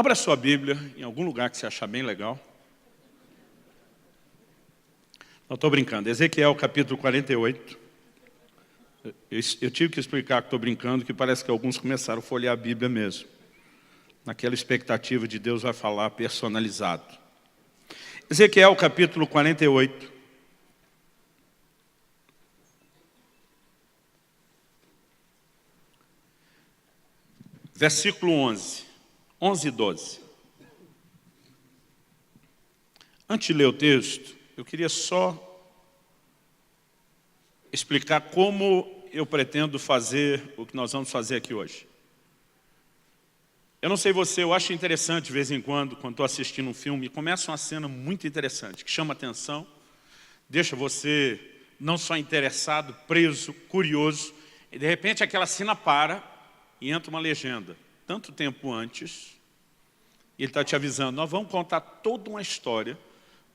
Abra sua Bíblia em algum lugar que você achar bem legal. Não estou brincando. Ezequiel capítulo 48. Eu tive que explicar que estou brincando, que parece que alguns começaram a folhear a Bíblia mesmo. Naquela expectativa de Deus vai falar personalizado. Ezequiel capítulo 48. Versículo 11 e 12. Antes de ler o texto, eu queria só explicar como eu pretendo fazer o que nós vamos fazer aqui hoje. Eu não sei você, eu acho interessante de vez em quando estou assistindo um filme, começa uma cena muito interessante, que chama atenção, deixa você não só interessado, preso, curioso, e de repente aquela cena para e entra uma legenda. Tanto tempo antes, ele está te avisando, nós vamos contar toda uma história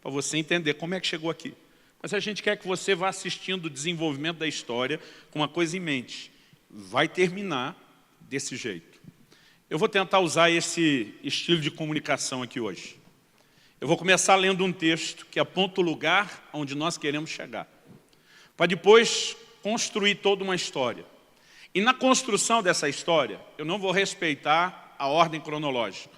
para você entender como é que chegou aqui. Mas a gente quer que você vá assistindo o desenvolvimento da história com uma coisa em mente. Vai terminar desse jeito. Eu vou tentar usar esse estilo de comunicação aqui hoje. Eu vou começar lendo um texto que aponta o lugar onde nós queremos chegar, para depois construir toda uma história. E na construção dessa história, eu não vou respeitar a ordem cronológica.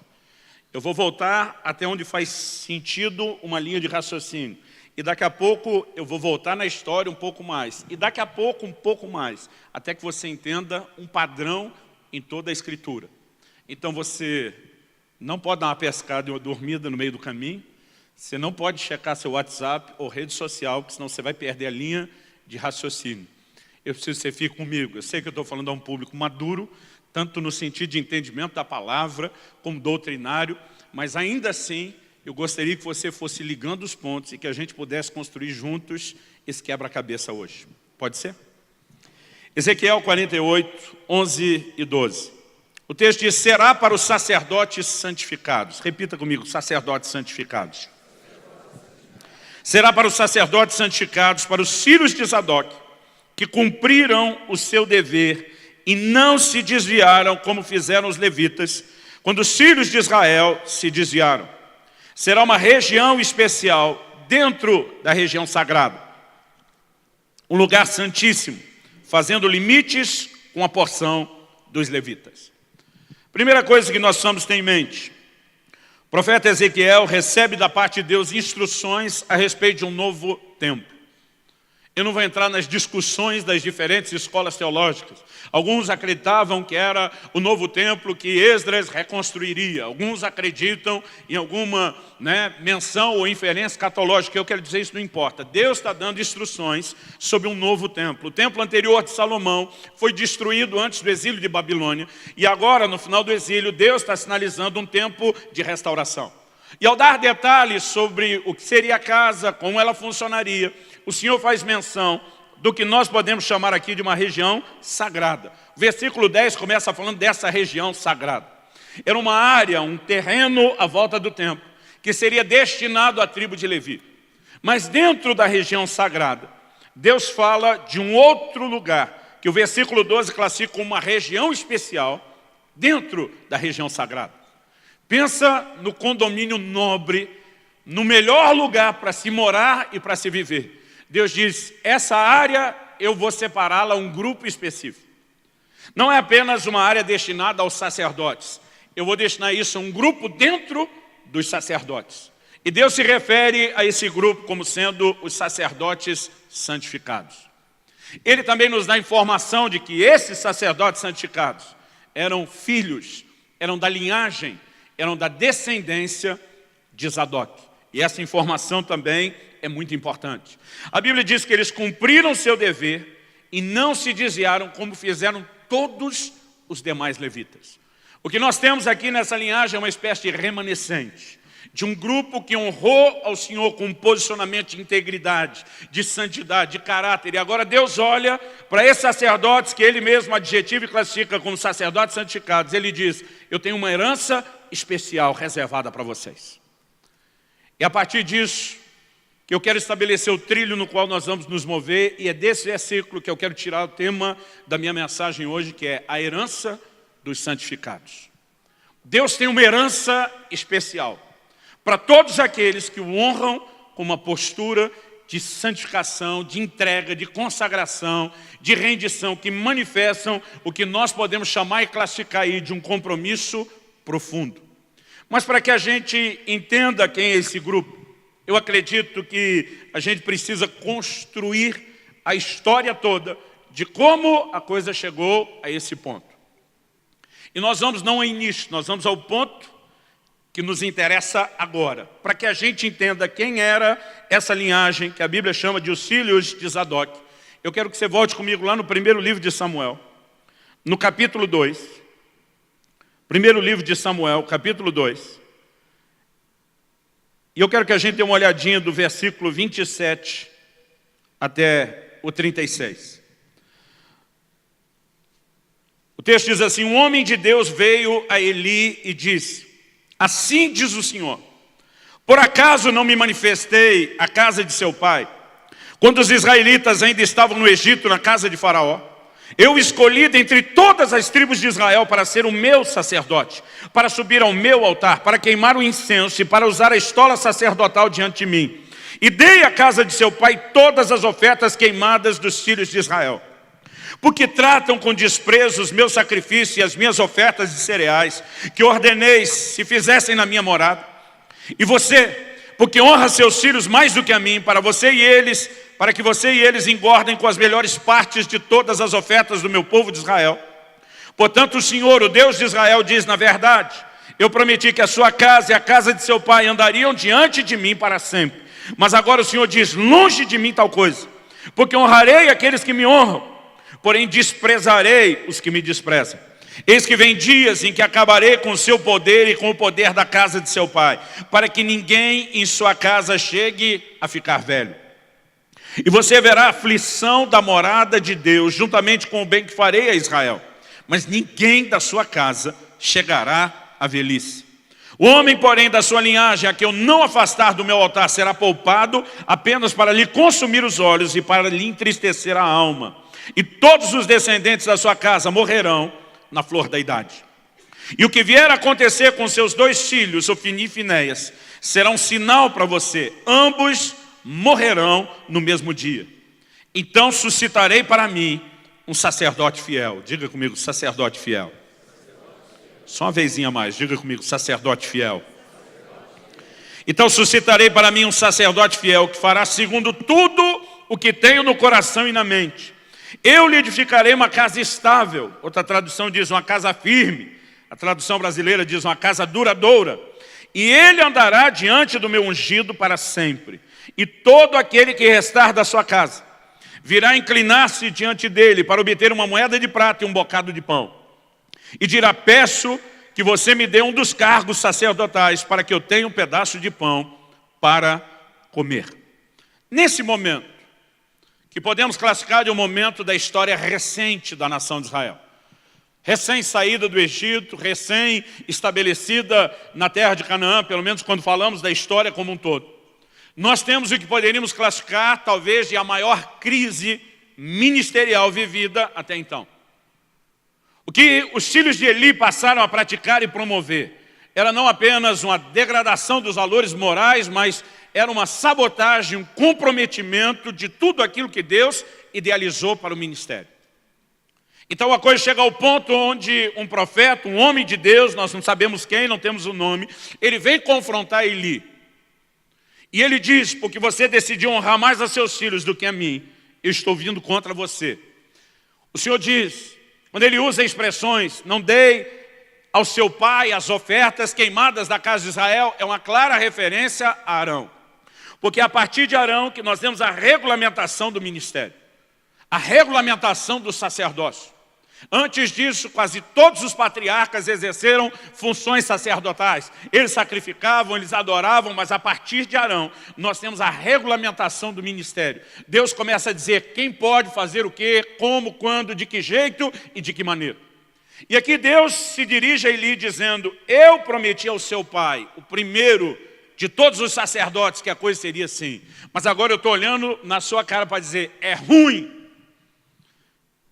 Eu vou voltar até onde faz sentido uma linha de raciocínio. E daqui a pouco eu vou voltar na história um pouco mais. E daqui a pouco um pouco mais. Até que você entenda um padrão em toda a Escritura. Então você não pode dar uma pescada e uma dormida no meio do caminho. Você não pode checar seu WhatsApp ou rede social, porque senão você vai perder a linha de raciocínio. Eu preciso que você fique comigo. Eu sei que eu estou falando a um público maduro, tanto no sentido de entendimento da palavra, como doutrinário, mas ainda assim, eu gostaria que você fosse ligando os pontos e que a gente pudesse construir juntos esse quebra-cabeça hoje. Pode ser? Ezequiel 48, 11 e 12. O texto diz, será para os sacerdotes santificados. Repita comigo, sacerdotes santificados. Será para os sacerdotes santificados, para os filhos de Zadok, que cumpriram o seu dever e não se desviaram como fizeram os levitas, quando os filhos de Israel se desviaram. Será uma região especial dentro da região sagrada, um lugar santíssimo, fazendo limites com a porção dos levitas. Primeira coisa que nós precisamos ter em mente, o profeta Ezequiel recebe da parte de Deus instruções a respeito de um novo templo. Eu não vou entrar nas discussões das diferentes escolas teológicas. Alguns acreditavam que era o novo templo que Esdras reconstruiria. Alguns acreditam em alguma menção ou inferência escatológica. Eu quero dizer, isso não importa. Deus está dando instruções sobre um novo templo. O templo anterior de Salomão foi destruído antes do exílio de Babilônia. E agora, no final do exílio, Deus está sinalizando um tempo de restauração. E ao dar detalhes sobre o que seria a casa, como ela funcionaria, o Senhor faz menção do que nós podemos chamar aqui de uma região sagrada. O versículo 10 começa falando dessa região sagrada. Era uma área, um terreno à volta do templo, que seria destinado à tribo de Levi. Mas dentro da região sagrada, Deus fala de um outro lugar, que o versículo 12 classifica como uma região especial dentro da região sagrada. Pensa no condomínio nobre, no melhor lugar para se morar e para se viver. Deus diz, essa área eu vou separá-la a um grupo específico. Não é apenas uma área destinada aos sacerdotes. Eu vou destinar isso a um grupo dentro dos sacerdotes. E Deus se refere a esse grupo como sendo os sacerdotes santificados. Ele também nos dá informação de que esses sacerdotes santificados eram filhos, eram da linhagem, eram da descendência de Zadok. E essa informação também é muito importante. A Bíblia diz que eles cumpriram seu dever e não se desviaram como fizeram todos os demais levitas. O que nós temos aqui nessa linhagem é uma espécie de remanescente, de um grupo que honrou ao Senhor com um posicionamento de integridade, de santidade, de caráter. E agora Deus olha para esses sacerdotes que Ele mesmo adjetiva e classifica como sacerdotes santificados. Ele diz, eu tenho uma herança especial reservada para vocês. E a partir disso, que eu quero estabelecer o trilho no qual nós vamos nos mover, e é desse versículo que eu quero tirar o tema da minha mensagem hoje, que é a herança dos santificados. Deus tem uma herança especial para todos aqueles que o honram com uma postura de santificação, de entrega, de consagração, de rendição, que manifestam o que nós podemos chamar e classificar aí de um compromisso profundo. Mas para que a gente entenda quem é esse grupo, eu acredito que a gente precisa construir a história toda de como a coisa chegou a esse ponto. E nós vamos não ao início, nós vamos ao ponto que nos interessa agora, para que a gente entenda quem era essa linhagem que a Bíblia chama de os filhos de Zadok. Eu quero que você volte comigo lá no primeiro livro de Samuel, no capítulo 2. Primeiro livro de Samuel, capítulo 2. E eu quero que a gente dê uma olhadinha do versículo 27 até o 36. O texto diz assim: um homem de Deus veio a Eli e disse: assim diz o Senhor, por acaso não me manifestei à casa de seu pai, quando os israelitas ainda estavam no Egito, na casa de Faraó? Eu escolhi dentre todas as tribos de Israel para ser o meu sacerdote, para subir ao meu altar, para queimar o incenso e para usar a estola sacerdotal diante de mim. E dei à casa de seu pai todas as ofertas queimadas dos filhos de Israel. Porque tratam com desprezo os meus sacrifícios e as minhas ofertas de cereais, que ordenei se fizessem na minha morada. E você, porque honra seus filhos mais do que a mim, para que você e eles engordem com as melhores partes de todas as ofertas do meu povo de Israel. Portanto, o Senhor, o Deus de Israel, diz: na verdade, eu prometi que a sua casa e a casa de seu pai andariam diante de mim para sempre. Mas agora o Senhor diz: longe de mim tal coisa, porque honrarei aqueles que me honram, porém desprezarei os que me desprezam. Eis que vem dias em que acabarei com o seu poder e com o poder da casa de seu pai, para que ninguém em sua casa chegue a ficar velho. E você verá a aflição da morada de Deus, juntamente com o bem que farei a Israel. Mas ninguém da sua casa chegará à velhice. O homem, porém, da sua linhagem, a que eu não afastar do meu altar, será poupado apenas para lhe consumir os olhos e para lhe entristecer a alma. E todos os descendentes da sua casa morrerão na flor da idade. E o que vier a acontecer com seus dois filhos, Ofni e Finéias, será um sinal para você. Ambos morrerão no mesmo dia. Então suscitarei para mim um sacerdote fiel. Diga comigo, sacerdote fiel. Só uma vezinha a mais, diga comigo, sacerdote fiel. Então suscitarei para mim um sacerdote fiel, que fará segundo tudo o que tenho no coração e na mente. Eu lhe edificarei uma casa estável. Outra tradução diz uma casa firme. A tradução brasileira diz uma casa duradoura. E ele andará diante do meu ungido para sempre. E todo aquele que restar da sua casa virá inclinar-se diante dele para obter uma moeda de prata e um bocado de pão. E dirá: peço que você me dê um dos cargos sacerdotais para que eu tenha um pedaço de pão para comer. Nesse momento, que podemos classificar de um momento da história recente da nação de Israel. Recém-saída do Egito, recém-estabelecida na terra de Canaã, pelo menos quando falamos da história como um todo. Nós temos o que poderíamos classificar, talvez, de a maior crise ministerial vivida até então. O que os filhos de Eli passaram a praticar e promover era não apenas uma degradação dos valores morais, mas era uma sabotagem, um comprometimento de tudo aquilo que Deus idealizou para o ministério. Então a coisa chega ao ponto onde um profeta, um homem de Deus, nós não sabemos quem, não temos o nome, ele vem confrontar Eli. E ele diz: porque você decidiu honrar mais a seus filhos do que a mim, eu estou vindo contra você. O Senhor diz, quando ele usa expressões, não dei ao seu pai as ofertas queimadas da casa de Israel, é uma clara referência a Arão. Porque é a partir de Arão que nós temos a regulamentação do ministério, a regulamentação do sacerdócio. Antes disso, quase todos os patriarcas exerceram funções sacerdotais. Eles sacrificavam, eles adoravam, mas a partir de Arão, nós temos a regulamentação do ministério. Deus começa a dizer quem pode fazer o quê, como, quando, de que jeito e de que maneira. E aqui Deus se dirige a Eli dizendo: eu prometi ao seu pai, o primeiro de todos os sacerdotes, que a coisa seria assim. Mas agora eu estou olhando na sua cara para dizer: é ruim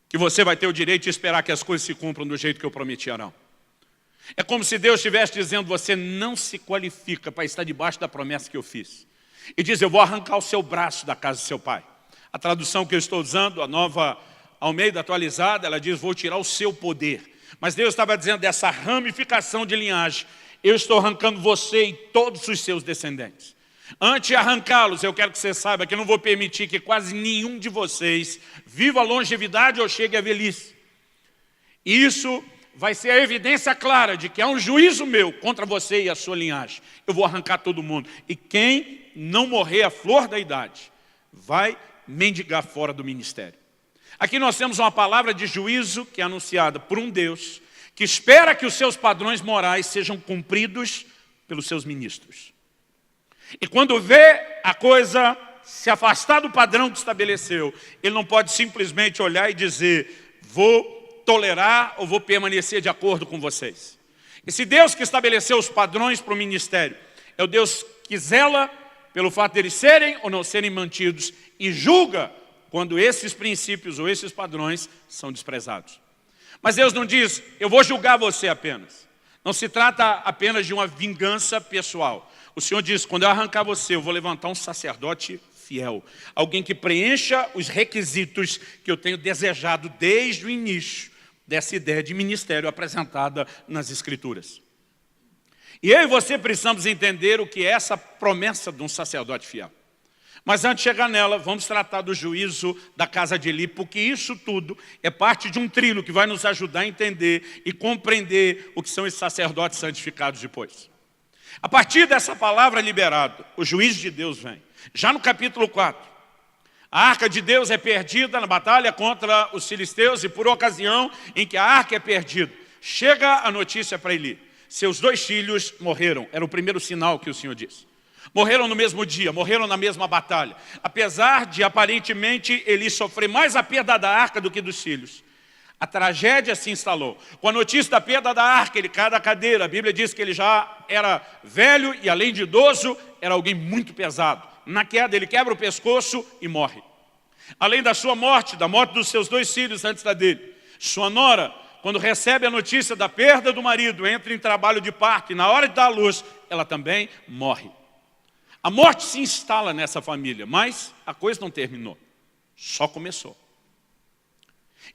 que você vai ter o direito de esperar que as coisas se cumpram do jeito que eu prometi a Arão. É como se Deus estivesse dizendo, você não se qualifica para estar debaixo da promessa que eu fiz. E diz, eu vou arrancar o seu braço da casa do seu pai. A tradução que eu estou usando, a Nova Almeida atualizada, ela diz, vou tirar o seu poder. Mas Deus estava dizendo dessa ramificação de linhagem, eu estou arrancando você e todos os seus descendentes. Antes de arrancá-los, eu quero que você saiba que eu não vou permitir que quase nenhum de vocês viva a longevidade ou chegue à velhice. E isso vai ser a evidência clara de que há um juízo meu contra você e a sua linhagem. Eu vou arrancar todo mundo. E quem não morrer à flor da idade, vai mendigar fora do ministério. Aqui nós temos uma palavra de juízo que é anunciada por um Deus que espera que os seus padrões morais sejam cumpridos pelos seus ministros. E quando vê a coisa se afastar do padrão que estabeleceu, ele não pode simplesmente olhar e dizer, vou tolerar ou vou permanecer de acordo com vocês. Esse Deus que estabeleceu os padrões para o ministério é o Deus que zela pelo fato de eles serem ou não serem mantidos e julga quando esses princípios ou esses padrões são desprezados. Mas Deus não diz, eu vou julgar você apenas. Não se trata apenas de uma vingança pessoal. O Senhor diz, quando eu arrancar você, eu vou levantar um sacerdote fiel. Alguém que preencha os requisitos que eu tenho desejado desde o início dessa ideia de ministério apresentada nas Escrituras. E eu e você precisamos entender o que é essa promessa de um sacerdote fiel. Mas antes de chegar nela, vamos tratar do juízo da casa de Eli, porque isso tudo é parte de um trilho que vai nos ajudar a entender e compreender o que são esses sacerdotes santificados depois. A partir dessa palavra liberada, o juízo de Deus vem. Já no capítulo 4, a arca de Deus é perdida na batalha contra os filisteus e por ocasião em que a arca é perdida, chega a notícia para Eli. Seus 2 filhos morreram, era o primeiro sinal que o Senhor disse. Morreram no mesmo dia, morreram na mesma batalha. Apesar de, aparentemente, Eli sofrer mais a perda da arca do que dos filhos, a tragédia se instalou. Com a notícia da perda da arca, ele cai da cadeira. A Bíblia diz que ele já era velho e, além de idoso, era alguém muito pesado. Na queda, ele quebra o pescoço e morre. Além da sua morte, da morte dos seus 2 filhos antes da dele, sua nora, quando recebe a notícia da perda do marido, entra em trabalho de parto e na hora de dar à luz, ela também morre. A morte se instala nessa família, mas a coisa não terminou, só começou.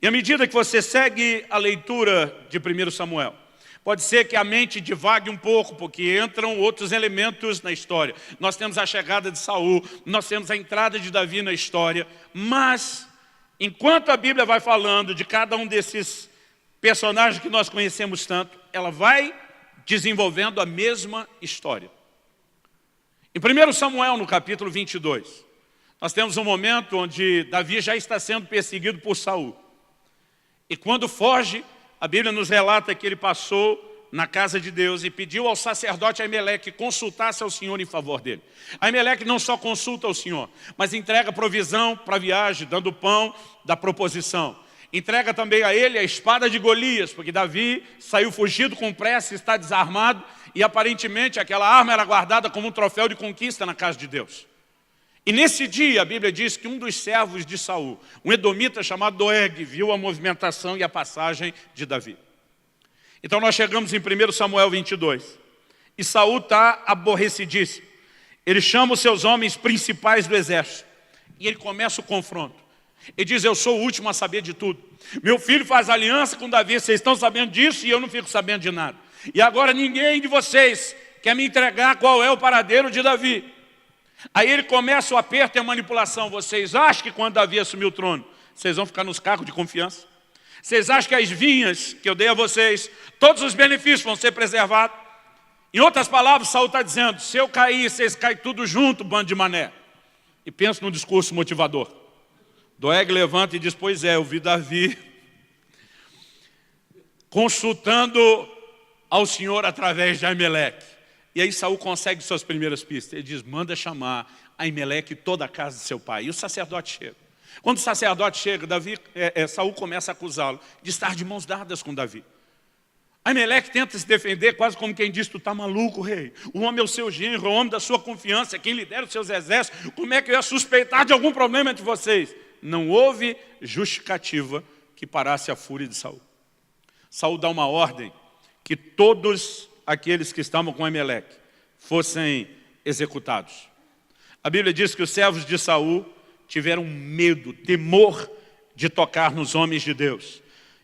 E à medida que você segue a leitura de 1 Samuel, pode ser que a mente divague um pouco, porque entram outros elementos na história. Nós temos a chegada de Saul, nós temos a entrada de Davi na história, mas enquanto a Bíblia vai falando de cada um desses personagens que nós conhecemos tanto, ela vai desenvolvendo a mesma história. Em 1 Samuel, no capítulo 22, nós temos um momento onde Davi já está sendo perseguido por Saul. E quando foge, a Bíblia nos relata que ele passou na casa de Deus e pediu ao sacerdote Aimeleque que consultasse ao Senhor em favor dele. Aimeleque não só consulta ao Senhor, mas entrega provisão para a viagem, dando o pão da proposição. Entrega também a ele a espada de Golias, porque Davi saiu fugido com pressa, está desarmado, e aparentemente aquela arma era guardada como um troféu de conquista na casa de Deus. E nesse dia a Bíblia diz que um dos servos de Saul, um edomita chamado Doeg, viu a movimentação e a passagem de Davi. Então nós chegamos em 1 Samuel 22, e Saul está aborrecidíssimo. Ele chama os seus homens principais do exército, e ele começa o confronto. Ele diz, eu sou o último a saber de tudo. Meu filho faz aliança com Davi, vocês estão sabendo disso e eu não fico sabendo de nada. E agora ninguém de vocês quer me entregar qual é o paradeiro de Davi. Aí ele começa o aperto e a manipulação. Vocês acham que quando Davi assumiu o trono, vocês vão ficar nos cargos de confiança? Vocês acham que as vinhas que eu dei a vocês, todos os benefícios vão ser preservados? Em outras palavras, Saul está dizendo, se eu cair, vocês caem tudo junto, bando de mané. E pensa num discurso motivador. Doeg levanta e diz, pois é, eu vi Davi consultando ao Senhor através de Aimeleque. E aí Saul consegue suas primeiras pistas. Ele diz, manda chamar Aimeleque e toda a casa de seu pai. E o sacerdote chega. Quando o sacerdote chega, Saul começa a acusá-lo de estar de mãos dadas com Davi. Aimeleque tenta se defender quase como quem diz, tu está maluco, rei. O homem é o seu genro, o homem da sua confiança, é quem lidera os seus exércitos. Como é que eu ia suspeitar de algum problema entre vocês? Não houve justificativa que parasse a fúria de Saul. Saul dá uma ordem que todos aqueles que estavam com Ameleque fossem executados. A Bíblia diz que os servos de Saul tiveram medo, temor de tocar nos homens de Deus.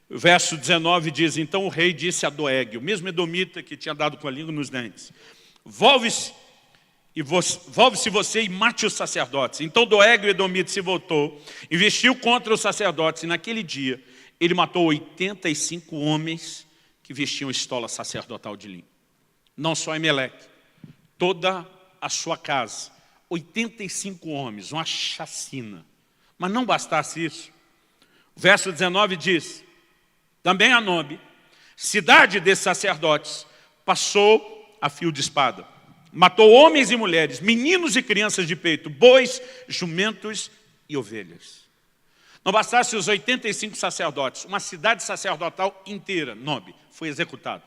O verso 19 diz, então o rei disse a Doeg, o mesmo edomita que tinha dado com a língua nos dentes, volve-se você e mate os sacerdotes. Então Doeg, o edomita, se voltou, investiu contra os sacerdotes, e naquele dia ele matou 85 homens que vestiam estola sacerdotal de linho. Não só Ameleque, toda a sua casa, 85 homens, uma chacina. Mas não bastasse isso, o verso 19 diz, também a Nobe, cidade desses sacerdotes, passou a fio de espada. Matou homens e mulheres, meninos e crianças de peito, bois, jumentos e ovelhas. Não bastasse os 85 sacerdotes, uma cidade sacerdotal inteira, Nobe, foi executada.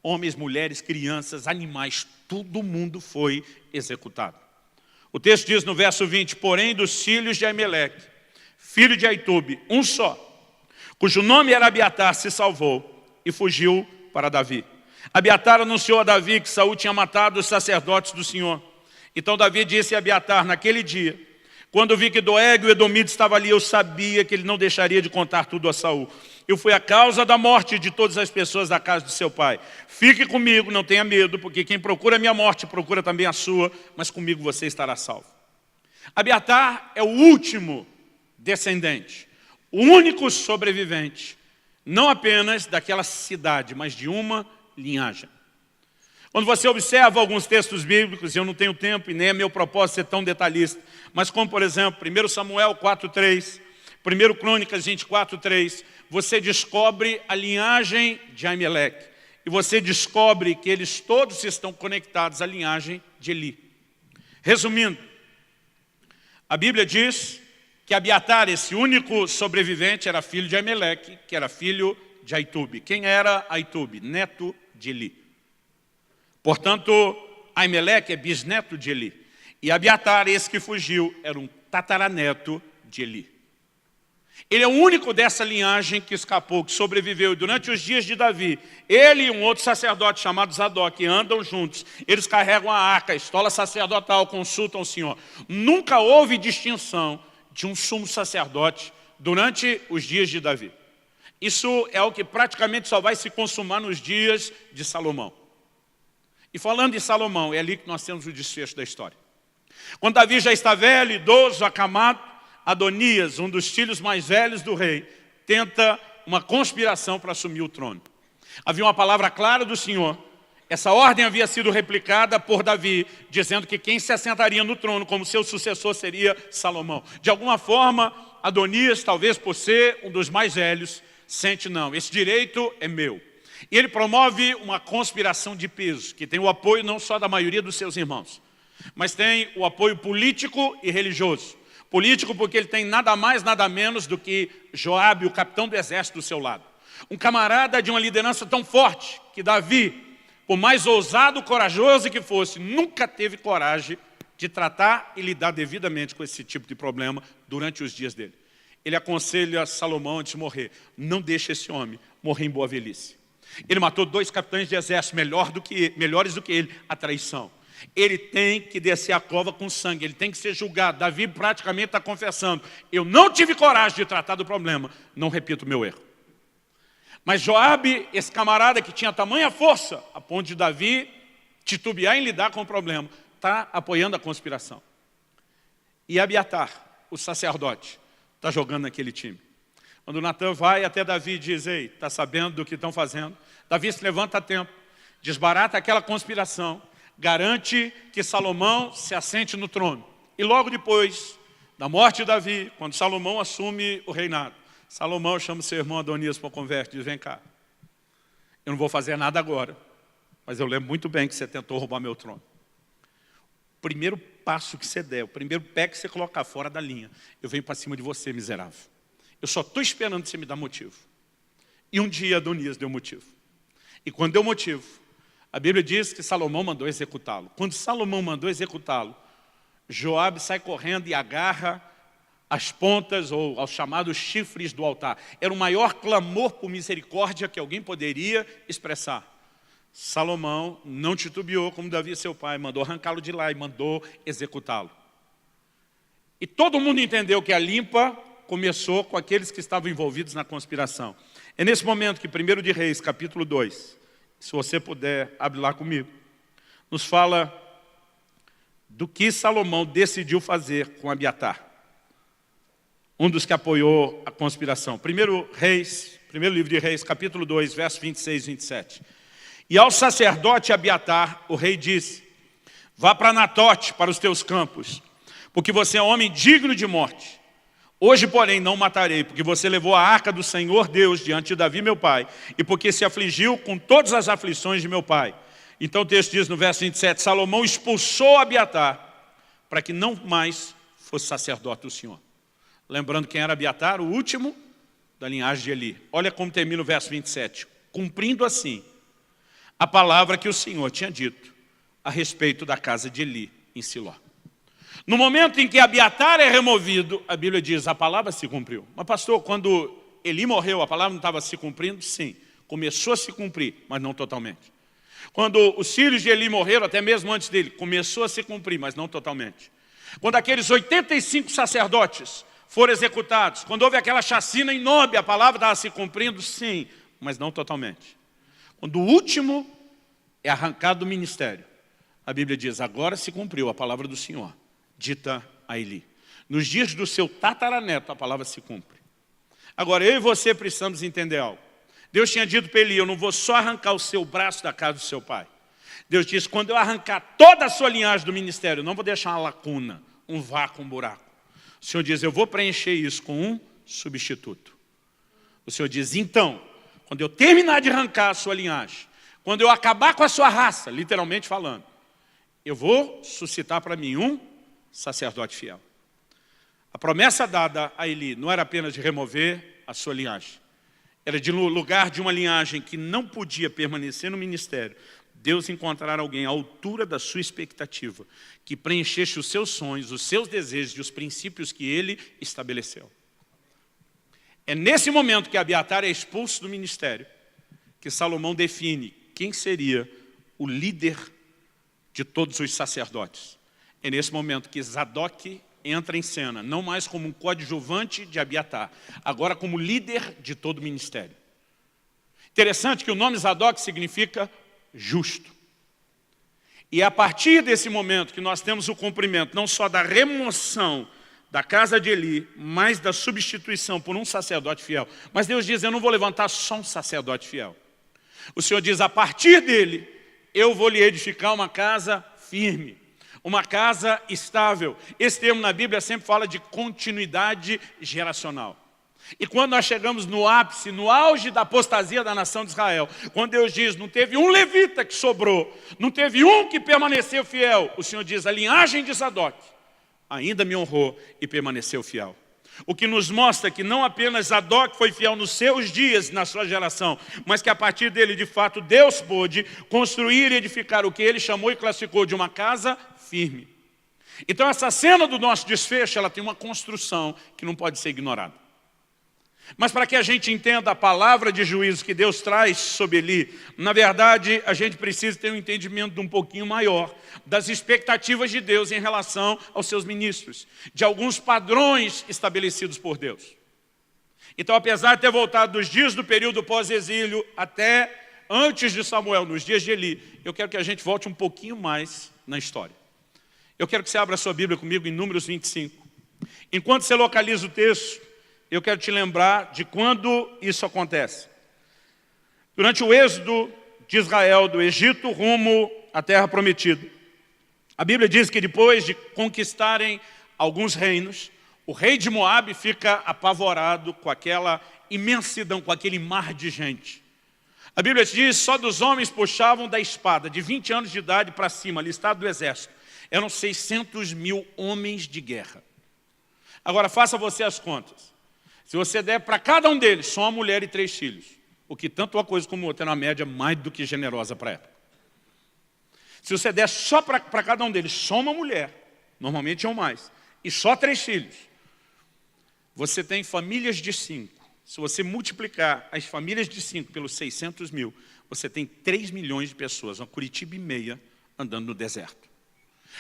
Homens, mulheres, crianças, animais, todo mundo foi executado. O texto diz no verso 20, porém dos filhos de Ameleque, filho de Aitube, um só, cujo nome era Abiatar, se salvou e fugiu para Davi. Abiatar anunciou a Davi que Saul tinha matado os sacerdotes do Senhor. Então Davi disse a Abiatar, naquele dia, quando vi que Doeg, o edomita, estava ali, eu sabia que ele não deixaria de contar tudo a Saul. Eu fui a causa da morte de todas as pessoas da casa de seu pai. Fique comigo, não tenha medo, porque quem procura a minha morte, procura também a sua, mas comigo você estará salvo. Abiatar é o último descendente, o único sobrevivente, não apenas daquela cidade, mas de uma linhagem. Quando você observa alguns textos bíblicos, eu não tenho tempo e nem é meu propósito ser tão detalhista, mas como por exemplo, 1 Samuel 4:3, 1 Crônicas 24:3, você descobre a linhagem de Ameleque e você descobre que eles todos estão conectados à linhagem de Eli. Resumindo, a Bíblia diz que Abiatar, esse único sobrevivente, era filho de Ameleque, que era filho de Aitube. Quem era Aitube? Neto de Eli. Portanto, Ameleque é bisneto de Eli. E Abiatar, esse que fugiu, era um tataraneto de Eli. Ele é o único dessa linhagem que escapou, que sobreviveu. E durante os dias de Davi, ele e um outro sacerdote chamado Zadok andam juntos. Eles carregam a arca, a estola sacerdotal, consultam o Senhor. Nunca houve distinção de um sumo sacerdote durante os dias de Davi. Isso é o que praticamente só vai se consumar nos dias de Salomão. E falando de Salomão, é ali que nós temos o desfecho da história. Quando Davi já está velho, idoso, acamado, Adonias, um dos filhos mais velhos do rei, tenta uma conspiração para assumir o trono. Havia uma palavra clara do Senhor. Essa ordem havia sido replicada por Davi, dizendo que quem se assentaria no trono como seu sucessor seria Salomão. De alguma forma, Adonias, talvez por ser um dos mais velhos, sente não, esse direito é meu. E ele promove uma conspiração de peso, que tem o apoio não só da maioria dos seus irmãos, mas tem o apoio político e religioso. Político porque ele tem nada mais, nada menos do que Joabe, o capitão do exército, do seu lado. Um camarada de uma liderança tão forte que Davi, por mais ousado, corajoso que fosse, nunca teve coragem de tratar e lidar devidamente com esse tipo de problema durante os dias dele. Ele aconselha Salomão antes de morrer, não deixe esse homem morrer em boa velhice. Ele matou 2 capitães de exército melhores do que ele, a traição. Ele tem que descer a cova com sangue, ele tem que ser julgado. Davi praticamente está confessando, eu não tive coragem de tratar do problema, não repito o meu erro. Mas Joabe, esse camarada que tinha tamanha força, a ponto de Davi titubear em lidar com o problema, está apoiando a conspiração. E Abiatar, o sacerdote, está jogando naquele time. Quando Natan vai até Davi e diz, ei, está sabendo do que estão fazendo? Davi se levanta a tempo, desbarata aquela conspiração, garante que Salomão se assente no trono. E logo depois da morte de Davi, quando Salomão assume o reinado, Salomão chama o seu irmão Adonias para a conversa e diz, vem cá, eu não vou fazer nada agora, mas eu lembro muito bem que você tentou roubar meu trono. O primeiro passo que você der, o primeiro pé que você colocar fora da linha, eu venho para cima de você, miserável. Eu só estou esperando você me dar motivo. E um dia Adonias deu motivo. E quando deu motivo, a Bíblia diz que Salomão mandou executá-lo. Quando Salomão mandou executá-lo, Joabe sai correndo e agarra as pontas ou aos chamados chifres do altar. Era o maior clamor por misericórdia que alguém poderia expressar. Salomão não titubeou como Davi, seu pai, mandou arrancá-lo de lá e mandou executá-lo. E todo mundo entendeu que a limpa começou com aqueles que estavam envolvidos na conspiração. É nesse momento que 1 de Reis, capítulo 2, se você puder, abre lá comigo, nos fala do que Salomão decidiu fazer com Abiatar, um dos que apoiou a conspiração. Primeiro livro de Reis, capítulo 2, versos 26 e 27. E ao sacerdote Abiatar, o rei disse: vá para Anatote, para os teus campos, porque você é homem digno de morte. Hoje, porém, não matarei, porque você levou a arca do Senhor Deus diante de Davi, meu pai, e porque se afligiu com todas as aflições de meu pai. Então o texto diz no verso 27, Salomão expulsou Abiatar para que não mais fosse sacerdote do Senhor. Lembrando quem era Abiatar, o último da linhagem de Eli. Olha como termina o verso 27. Cumprindo assim a palavra que o Senhor tinha dito a respeito da casa de Eli em Siló. No momento em que Abiatar é removido, a Bíblia diz, a palavra se cumpriu. Mas pastor, quando Eli morreu, a palavra não estava se cumprindo? Sim, começou a se cumprir, mas não totalmente. Quando os filhos de Eli morreram, até mesmo antes dele, começou a se cumprir, mas não totalmente. Quando aqueles 85 sacerdotes foram executados, quando houve aquela chacina em Nobe, a palavra estava se cumprindo? Sim, mas não totalmente. Quando o último é arrancado do ministério, a Bíblia diz, agora se cumpriu a palavra do Senhor, dita a Eli. Nos dias do seu tataraneto, a palavra se cumpre. Agora, eu e você precisamos entender algo. Deus tinha dito para Eli, eu não vou só arrancar o seu braço da casa do seu pai. Deus disse, quando eu arrancar toda a sua linhagem do ministério, eu não vou deixar uma lacuna, um vácuo, um buraco. O Senhor diz, eu vou preencher isso com um substituto. O Senhor diz, então, quando eu terminar de arrancar a sua linhagem, quando eu acabar com a sua raça, literalmente falando, eu vou suscitar para mim um sacerdote fiel. A promessa dada a Eli não era apenas de remover a sua linhagem. Era de no lugar de uma linhagem que não podia permanecer no ministério, Deus encontrar alguém à altura da sua expectativa, que preenchesse os seus sonhos, os seus desejos e os princípios que ele estabeleceu. É nesse momento que Abiatar é expulso do ministério, que Salomão define quem seria o líder de todos os sacerdotes. É nesse momento que Zadok entra em cena, não mais como um coadjuvante de Abiatar, agora como líder de todo o ministério. Interessante que o nome Zadok significa justo. E é a partir desse momento que nós temos o cumprimento não só da remoção da casa de Eli, mas da substituição por um sacerdote fiel. Mas Deus diz, eu não vou levantar só um sacerdote fiel. O Senhor diz, a partir dele, eu vou lhe edificar uma casa firme, uma casa estável. Esse termo na Bíblia sempre fala de continuidade geracional. E quando nós chegamos no ápice, no auge da apostasia da nação de Israel, quando Deus diz, não teve um levita que sobrou, não teve um que permaneceu fiel, o Senhor diz, a linhagem de Zadok ainda me honrou e permaneceu fiel. O que nos mostra que não apenas Zadok foi fiel nos seus dias, na sua geração, mas que a partir dele, de fato, Deus pôde construir e edificar o que ele chamou e classificou de uma casa firme. Então essa cena do nosso desfecho, ela tem uma construção que não pode ser ignorada. Mas para que a gente entenda a palavra de juízo que Deus traz sobre Eli, na verdade, a gente precisa ter um entendimento um pouquinho maior das expectativas de Deus em relação aos seus ministros, de alguns padrões estabelecidos por Deus. Então, apesar de ter voltado dos dias do período pós-exílio até antes de Samuel, nos dias de Eli, eu quero que a gente volte um pouquinho mais na história. Eu quero que você abra a sua Bíblia comigo em Números 25. Enquanto você localiza o texto, eu quero te lembrar de quando isso acontece. Durante o êxodo de Israel do Egito rumo à terra prometida. A Bíblia diz que depois de conquistarem alguns reinos, o rei de Moabe fica apavorado com aquela imensidão, com aquele mar de gente. A Bíblia diz que só dos homens puxavam da espada, de 20 anos de idade para cima, listado do exército. Eram 600 mil homens de guerra. Agora faça você as contas. Se você der para cada um deles só uma mulher e 3 filhos, o que tanto uma coisa como outra é uma média mais do que generosa para a época. Se você der só para cada um deles só uma mulher, normalmente ou mais, e só 3 filhos, você tem famílias de 5. Se você multiplicar as famílias de 5 pelos 600 mil, você tem 3 milhões de pessoas, uma Curitiba e meia, andando no deserto.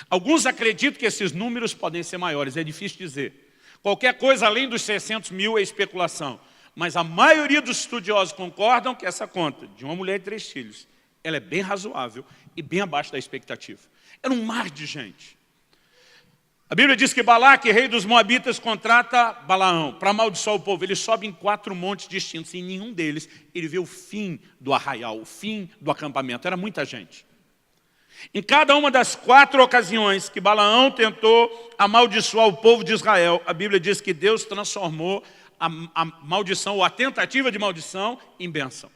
Alguns acreditam que esses números podem ser maiores, é difícil dizer. Qualquer coisa além dos 600 mil é especulação. Mas a maioria dos estudiosos concordam que essa conta de uma mulher e 3 filhos, ela é bem razoável e bem abaixo da expectativa. Era um mar de gente. A Bíblia diz que Balaque, rei dos Moabitas, contrata Balaão para amaldiçoar o povo. Ele sobe em 4 montes distintos e em nenhum deles ele vê o fim do arraial, o fim do acampamento. Era muita gente. Em cada uma das 4 ocasiões que Balaão tentou amaldiçoar o povo de Israel, a Bíblia diz que Deus transformou a maldição, ou a tentativa de maldição, em bênção.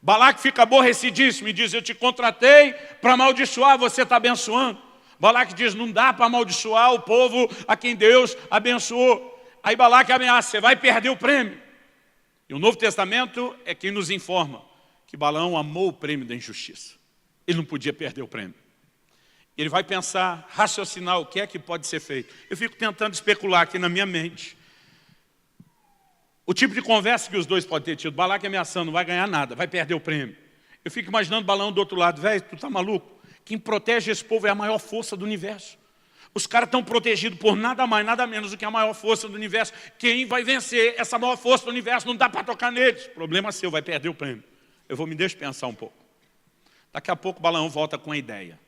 Balaque fica aborrecidíssimo e diz, eu te contratei para amaldiçoar, você está abençoando. Balaque diz, não dá para amaldiçoar o povo a quem Deus abençoou. Aí Balaque ameaça, você vai perder o prêmio. E o Novo Testamento é quem nos informa que Balaão amou o prêmio da injustiça. Ele não podia perder o prêmio. Ele vai pensar, raciocinar o que é que pode ser feito. Eu fico tentando especular aqui na minha mente o tipo de conversa que os dois podem ter tido. Balaque ameaçando, não vai ganhar nada, vai perder o prêmio. Eu fico imaginando Balaão do outro lado, velho, tu tá maluco? Quem protege esse povo é a maior força do universo. Os caras estão protegidos por nada mais, nada menos do que a maior força do universo. Quem vai vencer essa maior força do universo? Não dá para tocar neles. Problema seu, vai perder o prêmio. Eu vou me deixar pensar um pouco. Daqui a pouco Balaão volta com a ideia.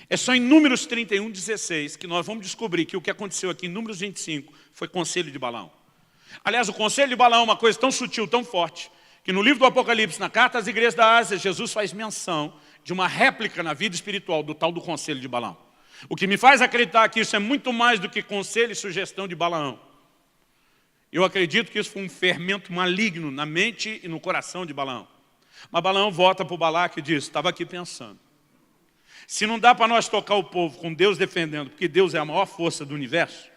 É só em Números 31, 16 que nós vamos descobrir que o que aconteceu aqui em Números 25 foi conselho de Balaão. Aliás, o conselho de Balaão é uma coisa tão sutil, tão forte, que no livro do Apocalipse, na carta às igrejas da Ásia, Jesus faz menção de uma réplica na vida espiritual do tal do conselho de Balaão. O que me faz acreditar que isso é muito mais do que conselho e sugestão de Balaão. Eu acredito que isso foi um fermento maligno na mente e no coração de Balaão. Mas Balaão volta para o Balaque e diz, estava aqui pensando, se não dá para nós tocar o povo com Deus defendendo, porque Deus é a maior força do universo,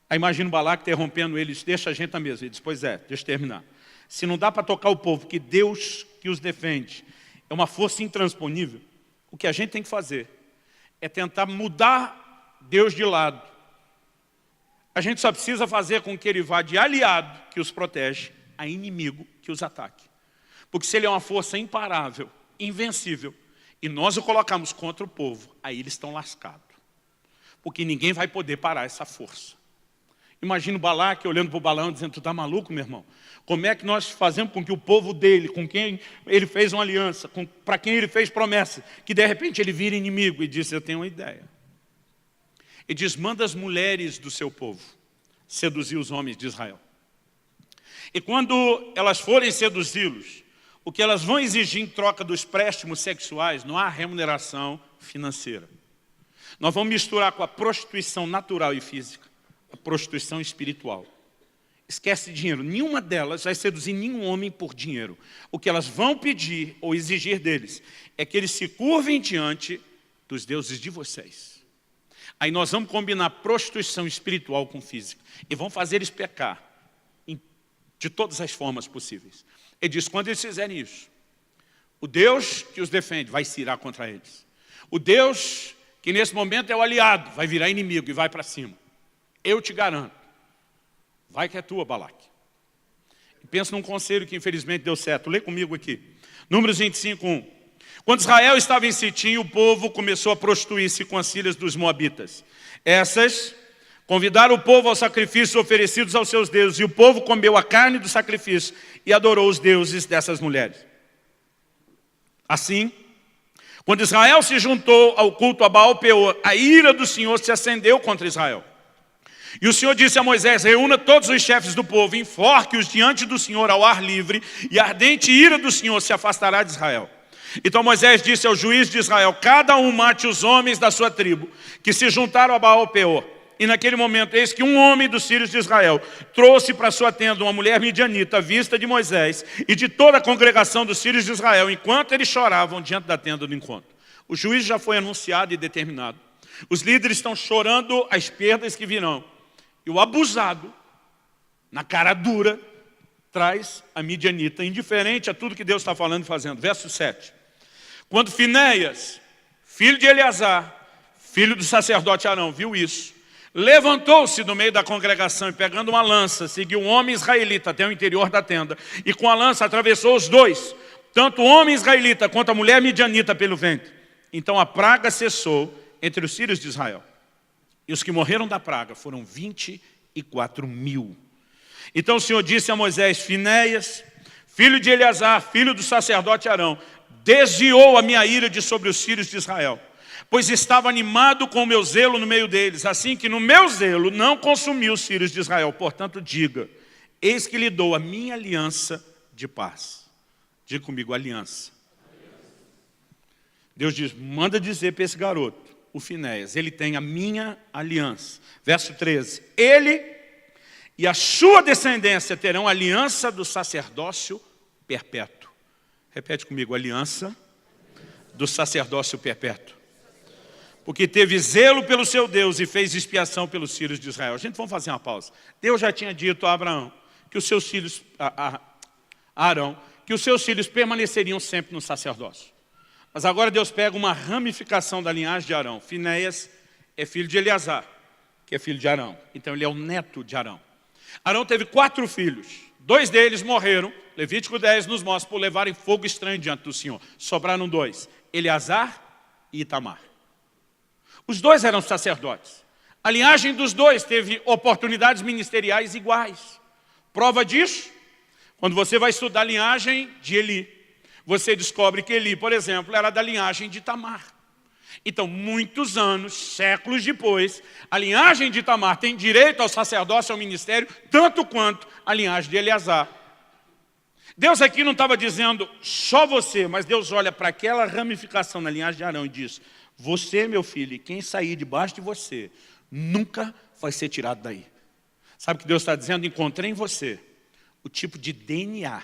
aí imagina o Balaque interrompendo ele, deixa a gente na mesa. Ele diz, pois é, deixa eu terminar. Se não dá para tocar o povo, que Deus que os defende é uma força intransponível, o que a gente tem que fazer é tentar mudar Deus de lado. A gente só precisa fazer com que ele vá de aliado que os protege a inimigo que os ataque. Porque se ele é uma força imparável, invencível, e nós o colocamos contra o povo, aí eles estão lascados. Porque ninguém vai poder parar essa força. Imagina o Balaque olhando para o Balaão dizendo, tu está maluco, meu irmão? Como é que nós fazemos com que o povo dele, com quem ele fez uma aliança, para quem ele fez promessa, que de repente ele vira inimigo? E diz, eu tenho uma ideia. E diz, manda as mulheres do seu povo seduzir os homens de Israel. E quando elas forem seduzi-los, o que elas vão exigir em troca dos préstimos sexuais, não há remuneração financeira. Nós vamos misturar com a prostituição natural e física, a prostituição espiritual. Esquece dinheiro. Nenhuma delas vai seduzir nenhum homem por dinheiro. O que elas vão pedir ou exigir deles é que eles se curvem diante dos deuses de vocês. Aí nós vamos combinar prostituição espiritual com física. E vamos fazer eles pecar de todas as formas possíveis. Ele diz, quando eles fizerem isso, o Deus que os defende vai se irar contra eles. O Deus que nesse momento é o aliado vai virar inimigo e vai para cima. Eu te garanto. Vai que é tua, Balaque. Pensa num conselho que infelizmente deu certo. Lê comigo aqui. Números 25, 1. Quando Israel estava em Sitim, o povo começou a prostituir-se com as filhas dos moabitas. Essas convidaram o povo aos sacrifícios oferecidos aos seus deuses. E o povo comeu a carne do sacrifício e adorou os deuses dessas mulheres. Assim, quando Israel se juntou ao culto a Baal-peor, a ira do Senhor se acendeu contra Israel. E o Senhor disse a Moisés, reúna todos os chefes do povo, enforque-os diante do Senhor ao ar livre, e a ardente ira do Senhor se afastará de Israel. Então Moisés disse ao juiz de Israel, cada um mate os homens da sua tribo, que se juntaram a Baal-peor. E naquele momento, eis que um homem dos filhos de Israel trouxe para sua tenda uma mulher midianita, à vista de Moisés e de toda a congregação dos filhos de Israel, enquanto eles choravam diante da tenda do encontro. O juízo já foi anunciado e determinado. Os líderes estão chorando as perdas que virão. E o abusado, na cara dura, traz a midianita, indiferente a tudo que Deus está falando e fazendo. Verso 7. Quando Finéias, filho de Eleazar, filho do sacerdote Arão, viu isso, levantou-se do meio da congregação e pegando uma lança, seguiu um homem israelita até o interior da tenda e com a lança atravessou os dois, tanto o homem israelita quanto a mulher midianita pelo ventre. Então a praga cessou entre os filhos de Israel. E os que morreram da praga foram 24.000. Então o Senhor disse a Moisés: Finéias, filho de Eleazar, filho do sacerdote Arão, desviou a minha ira de sobre os filhos de Israel, pois estava animado com o meu zelo no meio deles, assim que no meu zelo não consumi os filhos de Israel. Portanto diga, eis que lhe dou a minha aliança de paz. Diga comigo, aliança. Deus diz, manda dizer para esse garoto, o Finéias, ele tem a minha aliança. Verso 13, ele e a sua descendência terão a aliança do sacerdócio perpétuo. Repete comigo, aliança do sacerdócio perpétuo. Porque teve zelo pelo seu Deus e fez expiação pelos filhos de Israel. Gente, vamos fazer uma pausa. Deus já tinha dito a Abraão que os seus filhos, a Arão, que os seus filhos permaneceriam sempre no sacerdócio. Mas agora Deus pega uma ramificação da linhagem de Arão. Finéias é filho de Eleazar, que é filho de Arão. Então ele é o neto de Arão. Arão teve 4 filhos. 2 deles morreram. Levítico 10 nos mostra por levarem fogo estranho diante do Senhor. Sobraram 2, Eleazar e Itamar. Os 2 eram sacerdotes. A linhagem dos 2 teve oportunidades ministeriais iguais. Prova disso, quando você vai estudar a linhagem de Eli, você descobre que Eli, por exemplo, era da linhagem de Itamar. Então, muitos anos, séculos depois, a linhagem de Itamar tem direito ao sacerdócio, ao ministério, tanto quanto a linhagem de Eleazar. Deus aqui não estava dizendo só você, mas Deus olha para aquela ramificação na linhagem de Arão e diz, você, meu filho, e quem sair debaixo de você, nunca vai ser tirado daí. Sabe o que Deus está dizendo? Encontrei em você o tipo de DNA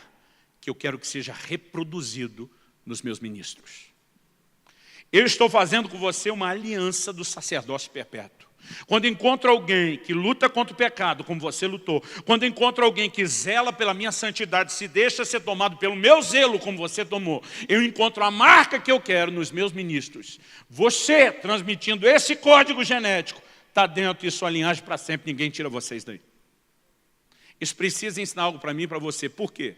que eu quero que seja reproduzido nos meus ministros. Eu estou fazendo com você uma aliança do sacerdócio perpétuo. Quando encontro alguém que luta contra o pecado, como você lutou, quando encontro alguém que zela pela minha santidade, se deixa ser tomado pelo meu zelo, como você tomou, eu encontro a marca que eu quero nos meus ministros. Você, transmitindo esse código genético, está dentro de sua linhagem para sempre, ninguém tira vocês daí. Isso precisa ensinar algo para mim e para você. Por quê?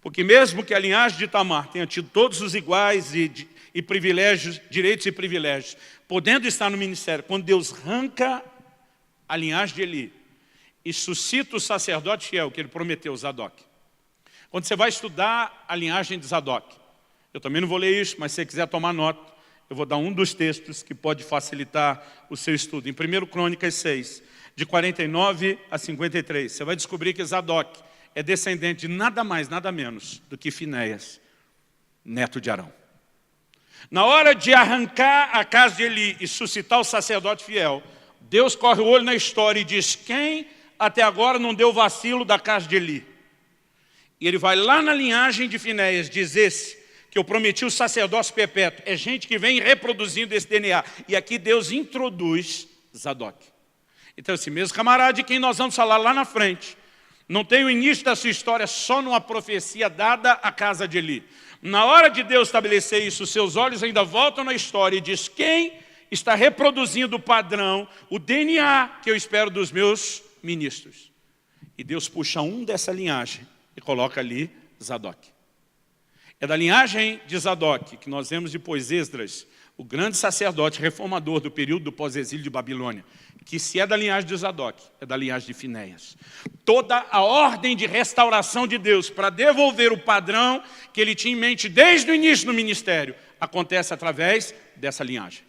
Porque mesmo que a linhagem de Itamar tenha tido todos os iguais e privilégios, direitos e privilégios, podendo estar no ministério, quando Deus arranca a linhagem de Eli e suscita o sacerdote fiel que ele prometeu, Zadok. Quando você vai estudar a linhagem de Zadok, eu também não vou ler isso, mas se você quiser tomar nota, eu vou dar um dos textos que pode facilitar o seu estudo. Em 1 Crônicas 6, de 49 a 53, você vai descobrir que Zadok é descendente de nada mais, nada menos do que Finéias, neto de Arão. Na hora de arrancar a casa de Eli e suscitar o sacerdote fiel, Deus corre o olho na história e diz, quem até agora não deu vacilo da casa de Eli? E ele vai lá na linhagem de Finéias, diz esse, que eu prometi o sacerdócio perpétuo. É gente que vem reproduzindo esse DNA. E aqui Deus introduz Zadok. Então esse mesmo camarada de quem nós vamos falar lá na frente, não tem o início da sua história só numa profecia dada à casa de Eli. Na hora de Deus estabelecer isso, seus olhos ainda voltam na história e diz, quem está reproduzindo o padrão, o DNA que eu espero dos meus ministros? E Deus puxa um dessa linhagem e coloca ali Zadok. É da linhagem de Zadok que nós vemos depois Esdras, o grande sacerdote reformador do período do pós-exílio de Babilônia, que se é da linhagem de Zadok, é da linhagem de Finéias. Toda a ordem de restauração de Deus para devolver o padrão que ele tinha em mente desde o início do ministério, acontece através dessa linhagem.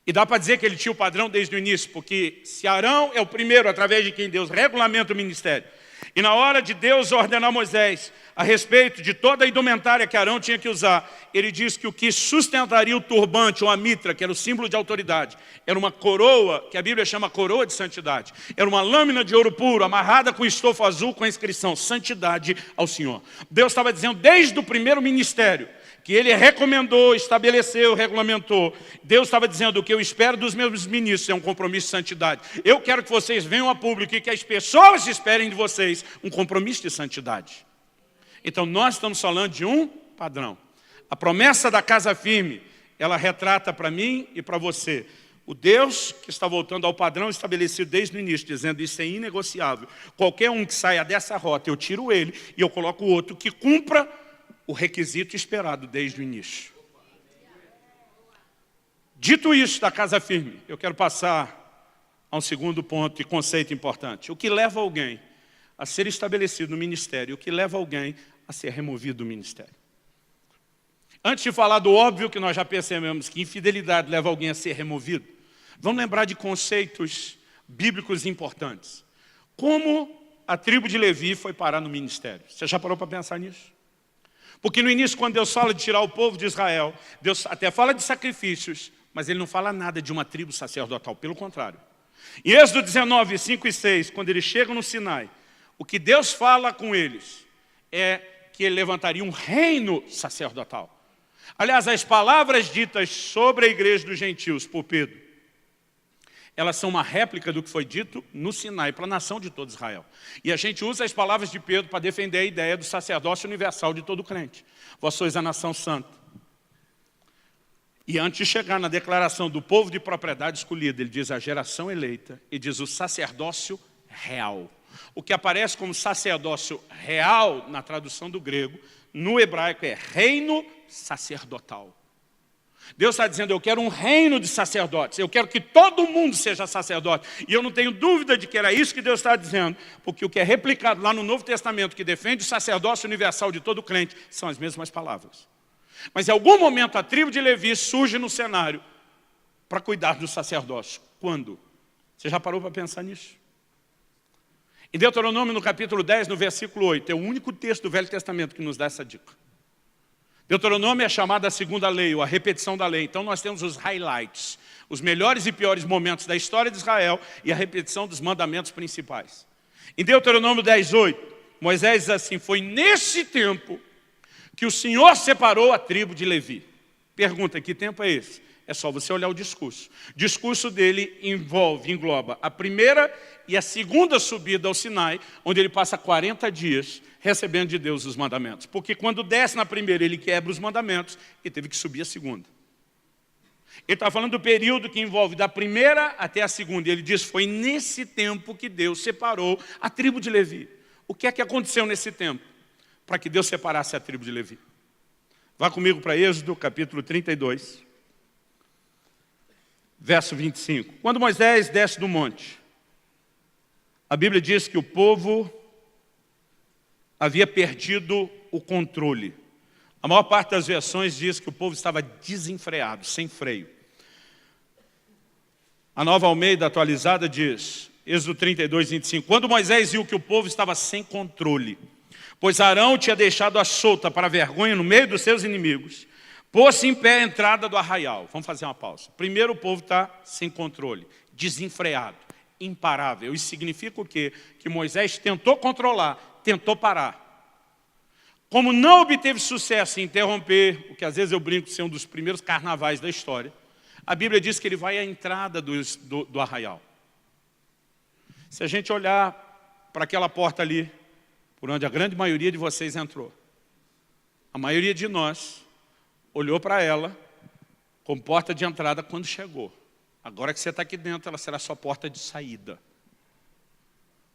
E dá para dizer que ele tinha o padrão desde o início, porque se Arão é o primeiro através de quem Deus regulamenta o ministério, e na hora de Deus ordenar Moisés a respeito de toda a indumentária que Arão tinha que usar, ele diz que o que sustentaria o turbante ou a mitra, que era o símbolo de autoridade, era uma coroa, que a Bíblia chama coroa de santidade. Era uma lâmina de ouro puro, amarrada com estofo azul, com a inscrição, santidade ao Senhor. Deus estava dizendo desde o primeiro ministério, que ele recomendou, estabeleceu, regulamentou. Deus estava dizendo, o que eu espero dos meus ministros é um compromisso de santidade. Eu quero que vocês venham a público e que as pessoas esperem de vocês um compromisso de santidade. Então nós estamos falando de um padrão. A promessa da casa firme, ela retrata para mim e para você o Deus que está voltando ao padrão estabelecido desde o início, dizendo isso é inegociável. Qualquer um que saia dessa rota, eu tiro ele e eu coloco o outro que cumpra o requisito esperado desde o início. Dito isso da casa firme, eu quero passar a um segundo ponto e conceito importante. O que leva alguém a ser estabelecido no ministério, o que leva alguém a ser removido do ministério. Antes de falar do óbvio que nós já percebemos, que infidelidade leva alguém a ser removido, vamos lembrar de conceitos bíblicos importantes. Como a tribo de Levi foi parar no ministério? Você já parou para pensar nisso? Porque no início, quando Deus fala de tirar o povo de Israel, Deus até fala de sacrifícios, mas Ele não fala nada de uma tribo sacerdotal, pelo contrário. Em Êxodo 19, 5 e 6, quando eles chegam no Sinai, o que Deus fala com eles é que Ele levantaria um reino sacerdotal. Aliás, as palavras ditas sobre a igreja dos gentios por Pedro, elas são uma réplica do que foi dito no Sinai para a nação de todo Israel. E a gente usa as palavras de Pedro para defender a ideia do sacerdócio universal de todo crente. Vós sois a nação santa. E antes de chegar na declaração do povo de propriedade escolhida, ele diz a geração eleita e diz o sacerdócio real. O que aparece como sacerdócio real na tradução do grego, no hebraico é reino sacerdotal. Deus está dizendo, eu quero um reino de sacerdotes, eu quero que todo mundo seja sacerdote. E eu não tenho dúvida de que era isso que Deus está dizendo, porque o que é replicado lá no Novo Testamento, que defende o sacerdócio universal de todo crente, são as mesmas palavras. Mas em algum momento a tribo de Levi surge no cenário para cuidar do sacerdócio. Quando? Você já parou para pensar nisso? Em Deuteronômio, no capítulo 10, no versículo 8, é o único texto do Velho Testamento que nos dá essa dica. Deuteronômio é chamada a segunda lei, ou a repetição da lei. Então nós temos os highlights, os melhores e piores momentos da história de Israel e a repetição dos mandamentos principais. Em Deuteronômio 10, 8, Moisés diz assim, foi nesse tempo que o Senhor separou a tribo de Levi. Pergunta, que tempo é esse? É só você olhar o discurso. O discurso dele engloba a primeira e a segunda subida ao Sinai, onde ele passa 40 dias recebendo de Deus os mandamentos. Porque quando desce na primeira, ele quebra os mandamentos e teve que subir a segunda. Ele está falando do período que envolve da primeira até a segunda. E ele diz, foi nesse tempo que Deus separou a tribo de Levi. O que é que aconteceu nesse tempo para que Deus separasse a tribo de Levi? Vá comigo para Êxodo, capítulo 32, verso 25. Quando Moisés desce do monte, a Bíblia diz que o povo havia perdido o controle. A maior parte das versões diz que o povo estava desenfreado, sem freio. A Nova Almeida atualizada diz, Êxodo 32, 25, quando Moisés viu que o povo estava sem controle, pois Arão tinha deixado a solta para a vergonha no meio dos seus inimigos, pôs-se em pé a entrada do arraial. Vamos fazer uma pausa. Primeiro, o povo está sem controle, desenfreado, imparável. Isso significa o quê? Que Moisés tentou controlar, tentou parar. Como não obteve sucesso em interromper, o que às vezes eu brinco de ser um dos primeiros carnavais da história, a Bíblia diz que ele vai à entrada do arraial. Se a gente olhar para aquela porta ali, por onde a grande maioria de vocês entrou, a maioria de nós olhou para ela como porta de entrada quando chegou. Agora que você está aqui dentro, ela será sua porta de saída.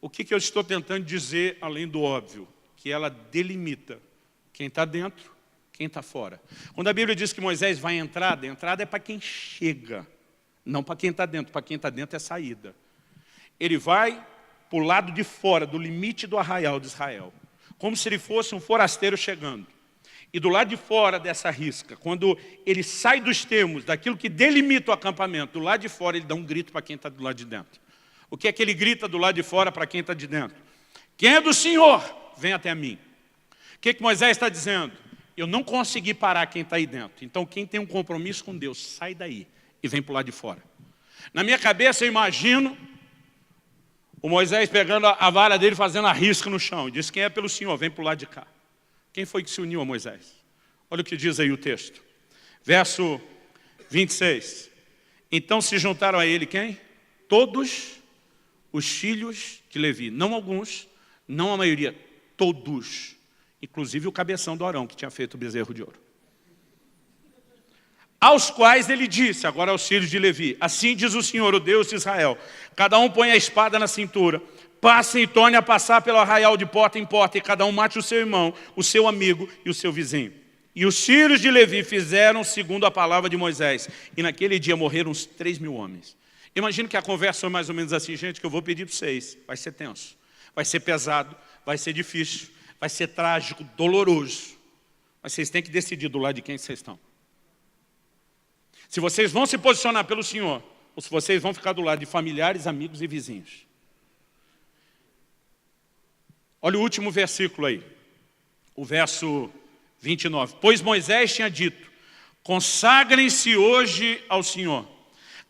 O que eu estou tentando dizer, além do óbvio? Que ela delimita quem está dentro, quem está fora. Quando a Bíblia diz que Moisés vai à entrada, a entrada é para quem chega, não para quem está dentro. Para quem está dentro é saída. Ele vai para o lado de fora, do limite do arraial de Israel, como se ele fosse um forasteiro chegando. E do lado de fora dessa risca, quando ele sai dos termos, daquilo que delimita o acampamento, do lado de fora ele dá um grito para quem está do lado de dentro. O que é que ele grita do lado de fora para quem está de dentro? Quem é do Senhor, vem até mim. O que Moisés está dizendo? Eu não consegui parar quem está aí dentro. Então quem tem um compromisso com Deus, sai daí e vem para o lado de fora. Na minha cabeça eu imagino o Moisés pegando a vara dele, fazendo a risca no chão. E diz, quem é pelo Senhor, vem para o lado de cá. Quem foi que se uniu a Moisés? Olha o que diz aí o texto. Verso 26. Então se juntaram a ele quem? Todos os filhos de Levi. Não alguns, não a maioria, todos. Inclusive o cabeção do Arão, que tinha feito o bezerro de ouro. Aos quais ele disse, agora aos filhos de Levi, assim diz o Senhor, o Deus de Israel, cada um põe a espada na cintura, passem e tornem a passar pelo arraial de porta em porta, e cada um mate o seu irmão, o seu amigo e o seu vizinho. E os filhos de Levi fizeram segundo a palavra de Moisés. E naquele dia morreram uns 3.000 homens. Imagino que a conversa foi mais ou menos assim, gente, que eu vou pedir para vocês. Vai ser tenso, vai ser pesado, vai ser difícil, vai ser trágico, doloroso. Mas vocês têm que decidir do lado de quem vocês estão. Se vocês vão se posicionar pelo Senhor, ou se vocês vão ficar do lado de familiares, amigos e vizinhos. Olha o último versículo aí, o verso 29. Pois Moisés tinha dito, consagrem-se hoje ao Senhor,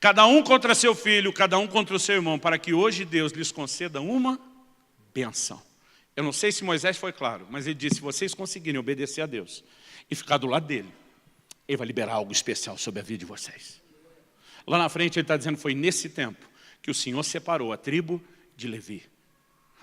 cada um contra seu filho, cada um contra o seu irmão, para que hoje Deus lhes conceda uma bênção. Eu não sei se Moisés foi claro, mas ele disse, se vocês conseguirem obedecer a Deus e ficar do lado dele, Ele vai liberar algo especial sobre a vida de vocês. Lá na frente ele está dizendo, foi nesse tempo que o Senhor separou a tribo de Levi.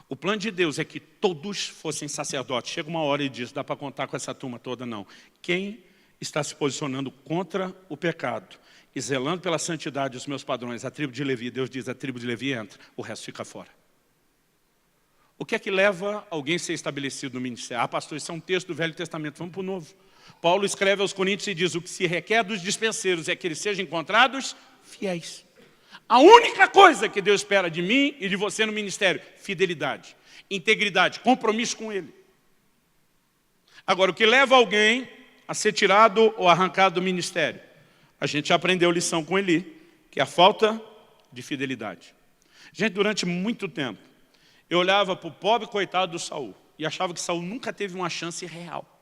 O plano de Deus é que todos fossem sacerdotes. Chega uma hora e diz, dá para contar com essa turma toda? Não. Quem está se posicionando contra o pecado e zelando pela santidade dos meus padrões, a tribo de Levi, Deus diz, a tribo de Levi entra, o resto fica fora. O que é que leva alguém a ser estabelecido no ministério? Ah, pastor, isso é um texto do Velho Testamento, vamos para o Novo. Paulo escreve aos Coríntios e diz, o que se requer dos dispenseiros é que eles sejam encontrados fiéis. A única coisa que Deus espera de mim e de você no ministério, fidelidade, integridade, compromisso com Ele. Agora, o que leva alguém a ser tirado ou arrancado do ministério? A gente já aprendeu lição com Eli, que é a falta de fidelidade. Gente, durante muito tempo, eu olhava para o pobre coitado do Saul e achava que Saul nunca teve uma chance real.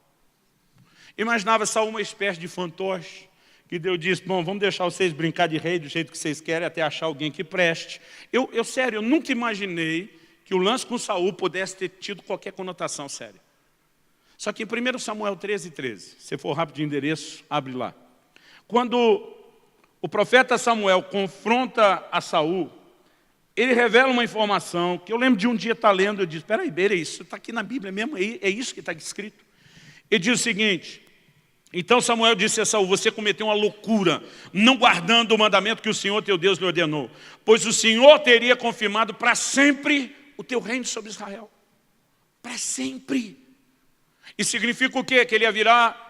Imaginava Saul uma espécie de fantoche, que Deus disse, bom, vamos deixar vocês brincar de rei do jeito que vocês querem, até achar alguém que preste. Sério, eu nunca imaginei que o lance com Saul pudesse ter tido qualquer conotação séria. Só que em 1 Samuel 13:13, se for rápido de endereço, abre lá. Quando o profeta Samuel confronta a Saul, ele revela uma informação que eu lembro de um dia estar lendo, eu disse, espera aí, Beira, isso está aqui na Bíblia mesmo, é isso que está escrito. Ele diz o seguinte, então Samuel disse a Saul, você cometeu uma loucura, não guardando o mandamento que o Senhor teu Deus lhe ordenou, pois o Senhor teria confirmado para sempre o teu reino sobre Israel. Para sempre. E significa o quê? Que ele ia virar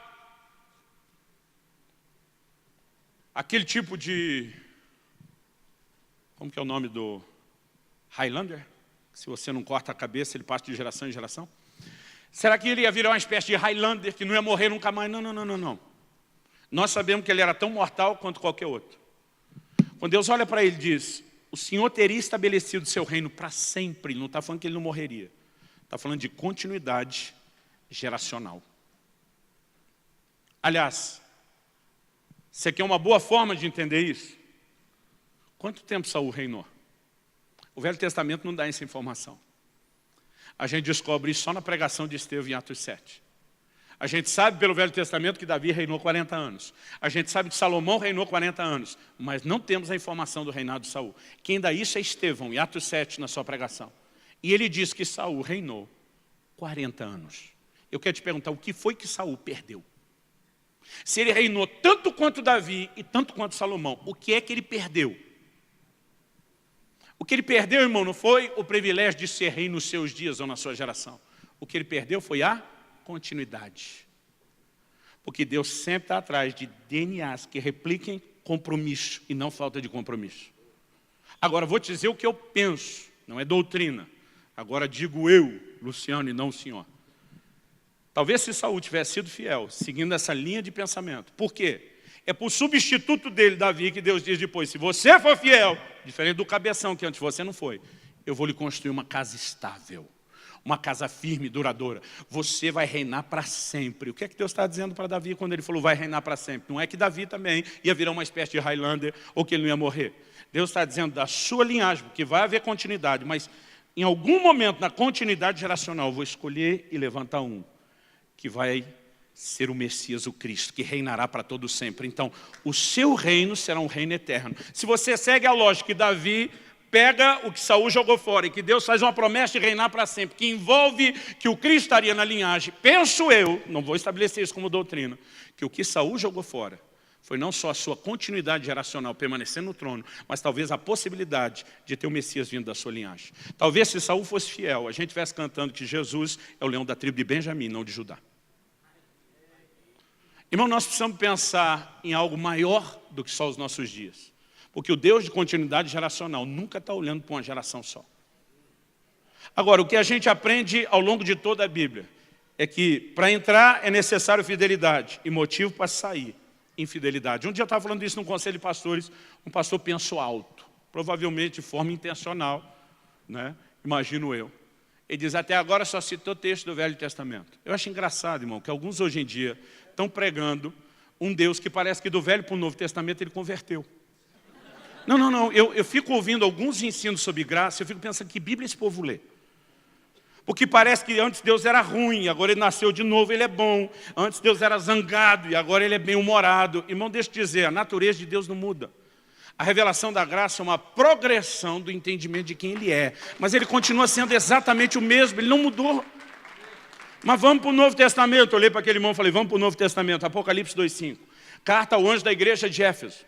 aquele tipo de, como que é o nome do Highlander? Se você não corta a cabeça, ele passa de geração em geração. Será que ele ia virar uma espécie de Highlander que não ia morrer nunca mais? Não. Nós sabemos que ele era tão mortal quanto qualquer outro. Quando Deus olha para ele e diz, o Senhor teria estabelecido seu reino para sempre. Ele não está falando que ele não morreria. Está falando de continuidade geracional. Aliás, você quer uma boa forma de entender isso? Quanto tempo Saul reinou? O Velho Testamento não dá essa informação. A gente descobre isso só na pregação de Estevão em Atos 7. A gente sabe pelo Velho Testamento que Davi reinou 40 anos. A gente sabe que Salomão reinou 40 anos. Mas não temos a informação do reinado de Saul. Quem dá isso é Estevão, em Atos 7, na sua pregação. E ele diz que Saul reinou 40 anos. Eu quero te perguntar, o que foi que Saul perdeu? Se ele reinou tanto quanto Davi e tanto quanto Salomão, o que é que ele perdeu? O que ele perdeu, irmão, não foi o privilégio de ser rei nos seus dias ou na sua geração. O que ele perdeu foi a continuidade. Porque Deus sempre está atrás de DNAs que repliquem compromisso e não falta de compromisso. Agora, vou te dizer o que eu penso, não é doutrina. Agora digo eu, Luciano, e não o senhor. Talvez se Saul tivesse sido fiel, seguindo essa linha de pensamento. Por quê? É por substituto dele, Davi, que Deus diz depois, se você for fiel, diferente do cabeção que antes você não foi, eu vou lhe construir uma casa estável, uma casa firme, duradoura. Você vai reinar para sempre. O que é que Deus está dizendo para Davi quando ele falou vai reinar para sempre? Não é que Davi também ia virar uma espécie de Highlander ou que ele não ia morrer. Deus está dizendo da sua linhagem, que vai haver continuidade, mas em algum momento na continuidade geracional eu vou escolher e levantar um que vai ser o Messias, o Cristo, que reinará para todo sempre. Então, o seu reino será um reino eterno. Se você segue a lógica que Davi pega o que Saul jogou fora e que Deus faz uma promessa de reinar para sempre, que envolve que o Cristo estaria na linhagem, penso eu, não vou estabelecer isso como doutrina, que o que Saul jogou fora foi não só a sua continuidade geracional permanecendo no trono, mas talvez a possibilidade de ter o Messias vindo da sua linhagem. Talvez se Saul fosse fiel, a gente estivesse cantando que Jesus é o leão da tribo de Benjamim, não de Judá. Irmão, nós precisamos pensar em algo maior do que só os nossos dias. Porque o Deus de continuidade geracional nunca está olhando para uma geração só. Agora, o que a gente aprende ao longo de toda a Bíblia é que para entrar é necessário fidelidade e motivo para sair, infidelidade. Um dia eu estava falando isso num conselho de pastores, um pastor pensou alto, provavelmente de forma intencional, né? Imagino eu. Ele diz, até agora só citou texto do Velho Testamento. Eu acho engraçado, irmão, que alguns hoje em dia estão pregando um Deus que parece que do Velho para o Novo Testamento ele converteu. Não, eu fico ouvindo alguns ensinos sobre graça, eu fico pensando que Bíblia esse povo lê. Porque parece que antes Deus era ruim, agora ele nasceu de novo, ele é bom. Antes Deus era zangado e agora ele é bem-humorado. Irmão, deixa eu te dizer, a natureza de Deus não muda. A revelação da graça é uma progressão do entendimento de quem ele é. Mas ele continua sendo exatamente o mesmo, ele não mudou. Mas vamos para o Novo Testamento. Eu olhei para aquele irmão e falei, vamos para o Novo Testamento. Apocalipse 2,5. Carta ao anjo da igreja de Éfeso.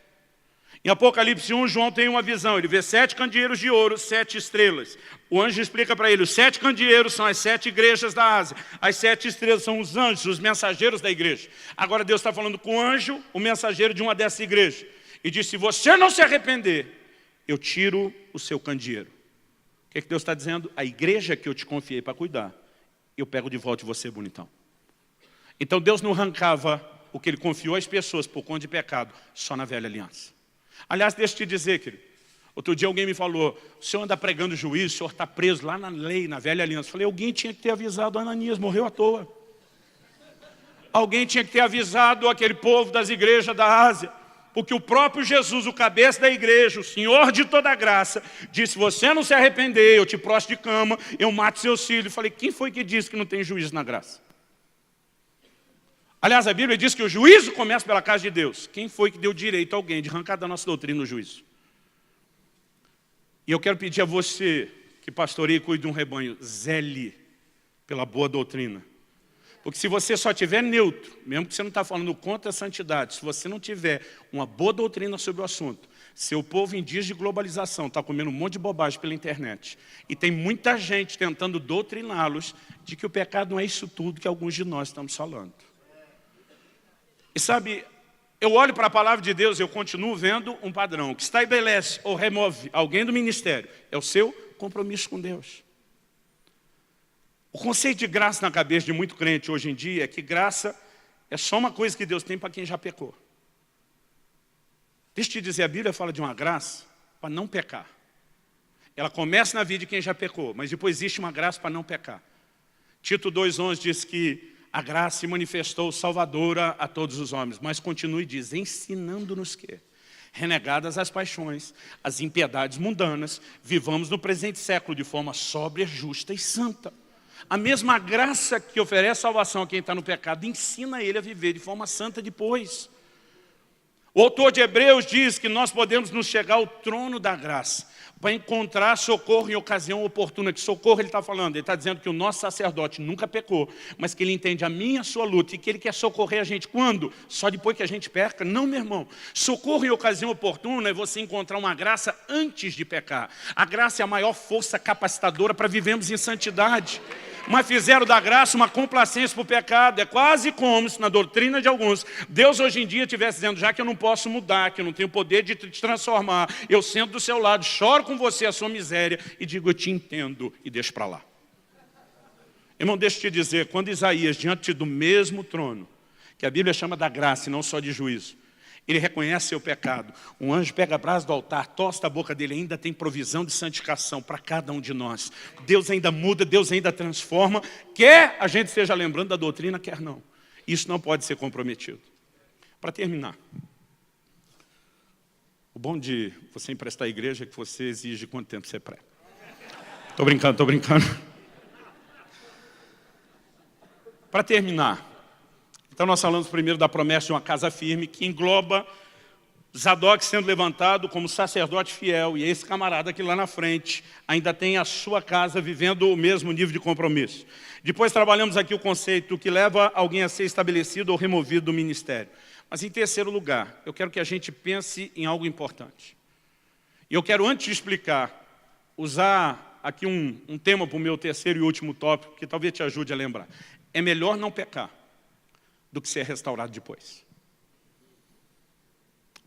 Em Apocalipse 1, João tem uma visão. Ele vê 7 candeeiros de ouro, 7 estrelas. O anjo explica para ele, os 7 candeeiros são as 7 igrejas da Ásia. As 7 estrelas são os anjos, os mensageiros da igreja. Agora Deus está falando com o anjo, o mensageiro de uma dessas igrejas. E diz, se você não se arrepender, eu tiro o seu candeeiro. O que Deus está dizendo? A igreja que eu te confiei para cuidar, eu pego de volta de você, bonitão. Então Deus não arrancava o que ele confiou às pessoas por conta de pecado, só na velha aliança. Aliás, deixa eu te dizer, querido. Outro dia alguém me falou, o senhor anda pregando juízo, o senhor está preso lá na lei, na velha aliança. Eu falei, alguém tinha que ter avisado Ananias, morreu à toa. Alguém tinha que ter avisado aquele povo das igrejas da Ásia. Porque o próprio Jesus, o cabeça da igreja, o Senhor de toda a graça, disse, se você não se arrepender, eu te prostro de cama, eu mato seus filhos. Eu falei, quem foi que disse que não tem juízo na graça? Aliás, a Bíblia diz que o juízo começa pela casa de Deus. Quem foi que deu direito a alguém de arrancar da nossa doutrina o juízo? E eu quero pedir a você, que pastoreia e cuide de um rebanho, zele pela boa doutrina. Porque se você só tiver neutro, mesmo que você não está falando contra a santidade, se você não tiver uma boa doutrina sobre o assunto, seu povo em dias de globalização está comendo um monte de bobagem pela internet. E tem muita gente tentando doutriná-los de que o pecado não é isso tudo que alguns de nós estamos falando. E sabe, eu olho para a palavra de Deus e eu continuo vendo um padrão. Que estabelece ou remove alguém do ministério é o seu compromisso com Deus. O conceito de graça na cabeça de muito crente hoje em dia é que graça é só uma coisa que Deus tem para quem já pecou. Deixa eu te dizer, a Bíblia fala de uma graça para não pecar. Ela começa na vida de quem já pecou, mas depois existe uma graça para não pecar. Tito 2,11 diz que a graça se manifestou salvadora a todos os homens, mas continua e diz, ensinando-nos que, renegadas as paixões, as impiedades mundanas, vivamos no presente século de forma sóbria, justa e santa. A mesma graça que oferece salvação a quem está no pecado, ensina ele a viver de forma santa depois. O autor de Hebreus diz que nós podemos nos chegar ao trono da graça para encontrar socorro em ocasião oportuna. Que socorro ele está falando? Ele está dizendo que o nosso sacerdote nunca pecou, mas que ele entende a minha e a sua luta e que ele quer socorrer a gente. Quando? Só depois que a gente peca? Não, meu irmão. Socorro em ocasião oportuna é você encontrar uma graça antes de pecar. A graça é a maior força capacitadora para vivermos em santidade. Mas fizeram da graça uma complacência para o pecado. É quase como se, na doutrina de alguns, Deus hoje em dia estivesse dizendo, já que eu não posso mudar, que eu não tenho poder de te transformar, eu sento do seu lado, choro com você a sua miséria e digo, eu te entendo e deixo para lá. Irmão, deixa eu te dizer, quando Isaías, diante do mesmo trono, que a Bíblia chama da graça e não só de juízo, ele reconhece seu pecado. Um anjo pega a brasa do altar, tosta a boca dele, ainda tem provisão de santificação para cada um de nós. Deus ainda muda, Deus ainda transforma, quer a gente esteja lembrando da doutrina, quer não. Isso não pode ser comprometido. Para terminar, o bom de você emprestar a igreja é que você exige quanto tempo você prega. Estou brincando. Para terminar, então nós falamos primeiro da promessa de uma casa firme, que engloba Zadok sendo levantado como sacerdote fiel, e esse camarada aqui lá na frente ainda tem a sua casa vivendo o mesmo nível de compromisso. Depois trabalhamos aqui o conceito que leva alguém a ser estabelecido ou removido do ministério. Mas em terceiro lugar, eu quero que a gente pense em algo importante. E eu quero, antes de explicar, usar aqui um tema para o meu terceiro e último tópico, que talvez te ajude a lembrar. É melhor não pecar do que ser restaurado depois.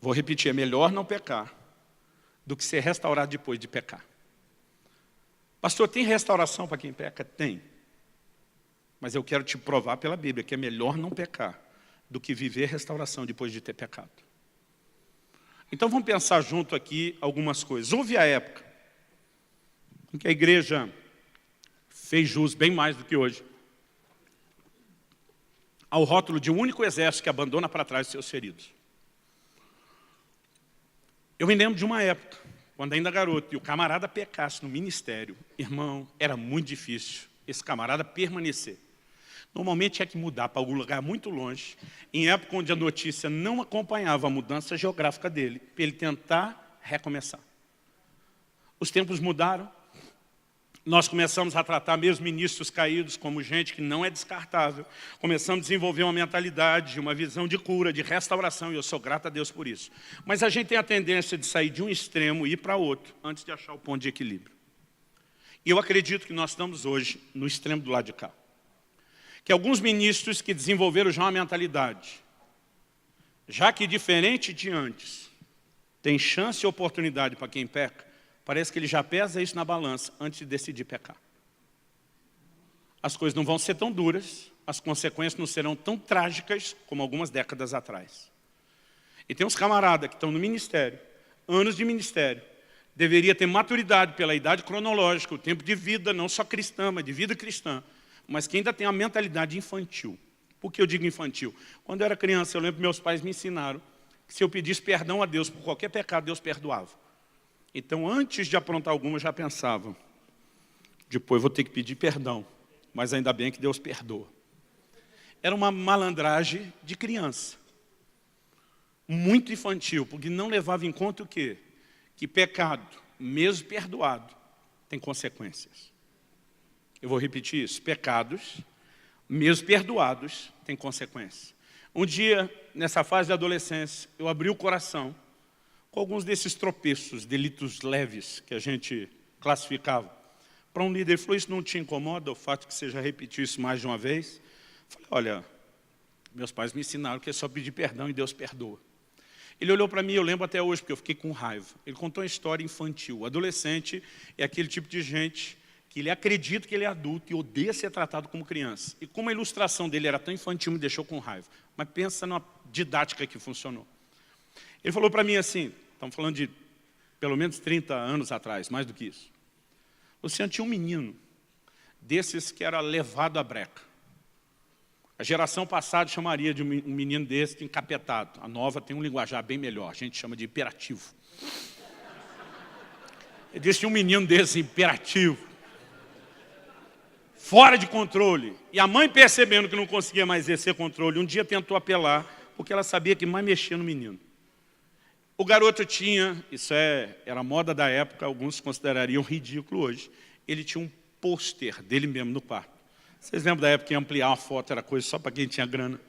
Vou repetir, é melhor não pecar do que ser restaurado depois de pecar. Pastor, tem restauração para quem peca? Tem. Mas eu quero te provar pela Bíblia que é melhor não pecar do que viver restauração depois de ter pecado. Então vamos pensar junto aqui algumas coisas. Houve a época em que a igreja fez jus bem mais do que hoje ao rótulo de um único exército que abandona para trás seus feridos. Eu me lembro de uma época, quando ainda garoto, e o camarada pecasse no ministério, irmão, era muito difícil esse camarada permanecer. Normalmente tinha que mudar para algum lugar muito longe, em época onde a notícia não acompanhava a mudança geográfica dele, para ele tentar recomeçar. Os tempos mudaram, nós começamos a tratar mesmo ministros caídos como gente que não é descartável, começamos a desenvolver uma mentalidade, uma visão de cura, de restauração, e eu sou grato a Deus por isso. Mas a gente tem a tendência de sair de um extremo e ir para outro, antes de achar o ponto de equilíbrio. E eu acredito que nós estamos hoje no extremo do lado de cá. Que alguns ministros que desenvolveram já uma mentalidade, já que diferente de antes, tem chance e oportunidade para quem peca, parece que ele já pesa isso na balança antes de decidir pecar. As coisas não vão ser tão duras, as consequências não serão tão trágicas como algumas décadas atrás. E tem uns camaradas que estão no ministério, anos de ministério, deveria ter maturidade pela idade cronológica, o tempo de vida, não só cristã, mas de vida cristã, mas que ainda tem a mentalidade infantil. Por que eu digo infantil? Quando eu era criança, eu lembro que meus pais me ensinaram que se eu pedisse perdão a Deus por qualquer pecado, Deus perdoava. Então, antes de aprontar alguma, eu já pensava, depois vou ter que pedir perdão, mas ainda bem que Deus perdoa. Era uma malandragem de criança, muito infantil, porque não levava em conta o quê? Que pecado, mesmo perdoado, tem consequências. Eu vou repetir isso, pecados, mesmo perdoados, têm consequências. Um dia, nessa fase de adolescência, eu abri o coração com alguns desses tropeços, delitos leves que a gente classificava. Para um líder, ele falou, isso não te incomoda, o fato de que você já repetiu isso mais de uma vez? Eu falei, olha, meus pais me ensinaram que é só pedir perdão e Deus perdoa. Ele olhou para mim, eu lembro até hoje, porque eu fiquei com raiva. Ele contou uma história infantil. O adolescente é aquele tipo de gente que ele acredita que ele é adulto e odeia ser tratado como criança. E como a ilustração dele era tão infantil, me deixou com raiva. Mas pensa numa didática que funcionou. Ele falou para mim assim, estamos falando de pelo menos 30 anos atrás, mais do que isso. Luciano, tinha um menino desses que era levado à breca. A geração passada chamaria de um menino desse de encapetado. A nova tem um linguajar bem melhor, a gente chama de hiperativo. Ele disse que tinha um menino desse hiperativo, fora de controle. E a mãe, percebendo que não conseguia mais exercer controle, um dia tentou apelar, porque ela sabia que mais mexia no menino. O garoto tinha, era a moda da época, alguns considerariam ridículo hoje, ele tinha um pôster dele mesmo no quarto. Vocês lembram da época que ampliar uma foto era coisa só para quem tinha grana?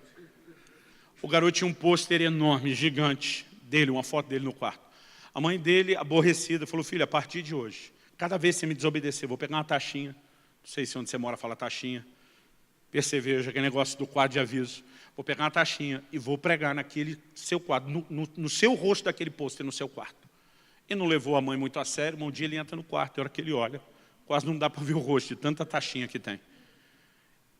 O garoto tinha um pôster enorme, gigante, dele, uma foto dele no quarto. A mãe dele, aborrecida, falou, filho, a partir de hoje, cada vez que você me desobedecer, vou pegar uma taxinha, não sei se onde você mora fala taxinha, perceveja, aquele negócio do quadro de aviso, vou pegar uma taxinha e vou pregar naquele seu quadro, no seu rosto daquele pôster, no seu quarto. E não levou a mãe muito a sério, mas um dia ele entra no quarto, e a hora que ele olha, quase não dá para ver o rosto de tanta taxinha que tem.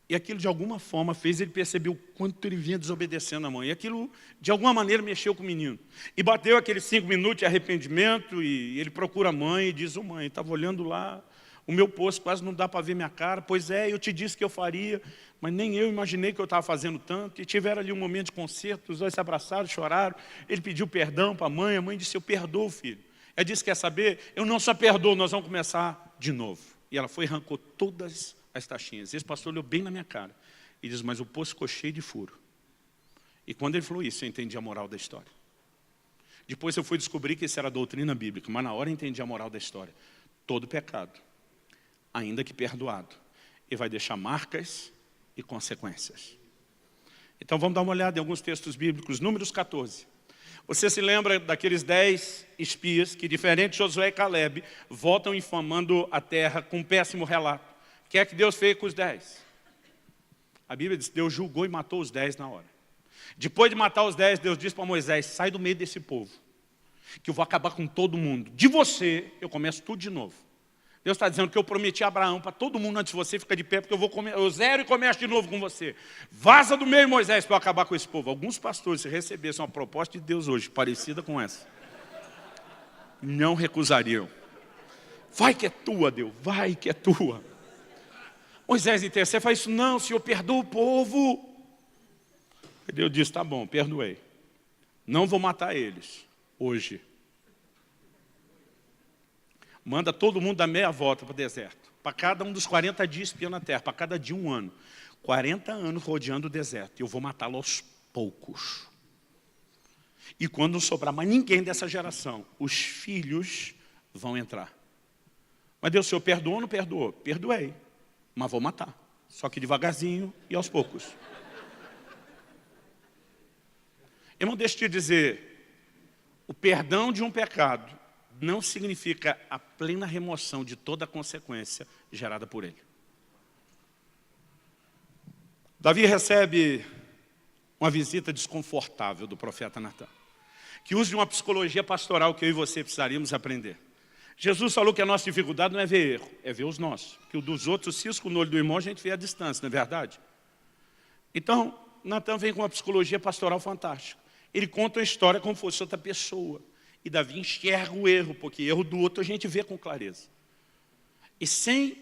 E aquilo, de alguma forma, fez ele perceber o quanto ele vinha desobedecendo a mãe. E aquilo, de alguma maneira, mexeu com o menino. E bateu aqueles 5 minutos de arrependimento, e ele procura a mãe e diz, mãe, estava olhando lá, o meu posto quase não dá para ver minha cara. Pois é, eu te disse que eu faria, mas nem eu imaginei que eu estava fazendo tanto. E tiveram ali um momento de conserto, os dois se abraçaram, choraram. Ele pediu perdão para a mãe disse, eu perdoo, filho. Ela disse, quer saber? Eu não só perdoo, nós vamos começar de novo. E ela foi e arrancou todas as taxinhas. Esse pastor olhou bem na minha cara e diz, mas o poço ficou cheio de furo. E quando ele falou isso, eu entendi a moral da história. Depois eu fui descobrir que isso era doutrina bíblica, mas na hora eu entendi a moral da história. Todo pecado, ainda que perdoado, ele vai deixar marcas e consequências. Então vamos dar uma olhada em alguns textos bíblicos. Números 14. Você se lembra daqueles 10 espias que, diferente de Josué e Caleb, voltam infamando a terra com um péssimo relato. O que é que Deus fez com os 10? A Bíblia diz que Deus julgou e matou os 10 na hora. Depois de matar os 10, Deus disse para Moisés: sai do meio desse povo, que eu vou acabar com todo mundo. De você, eu começo tudo de novo. Deus está dizendo que eu prometi a Abraão, para todo mundo antes de você ficar de pé, porque eu zero e começo de novo com você. Vaza do meio, Moisés, para eu acabar com esse povo. Alguns pastores, se recebessem uma proposta de Deus hoje, parecida com essa, não recusariam. Vai que é tua, Deus, vai que é tua. Moisés entende, você faz isso? Não, Senhor, perdoa o povo. E Deus disse, tá bom, perdoei. Não vou matar eles hoje. Manda todo mundo dar meia volta para o deserto. Para cada um dos 40 dias espiando a terra, para cada dia 1 ano. 40 anos rodeando o deserto. E eu vou matá-lo aos poucos. E quando não sobrar mais ninguém dessa geração, os filhos vão entrar. Mas Deus, o Senhor perdoou ou não perdoou? Perdoei. Mas vou matar. Só que devagarzinho e aos poucos. Irmão, deixa eu te dizer. O perdão de um pecado não significa a plena remoção de toda a consequência gerada por ele. Davi recebe uma visita desconfortável do profeta Natan, que usa de uma psicologia pastoral que eu e você precisaríamos aprender. Jesus falou que a nossa dificuldade não é ver erro, é ver os nossos. Que o dos outros, cisco no olho do irmão, a gente vê à distância, não é verdade? Então, Natan vem com uma psicologia pastoral fantástica. Ele conta a história como se fosse outra pessoa. E Davi enxerga o erro, porque erro do outro a gente vê com clareza. E sem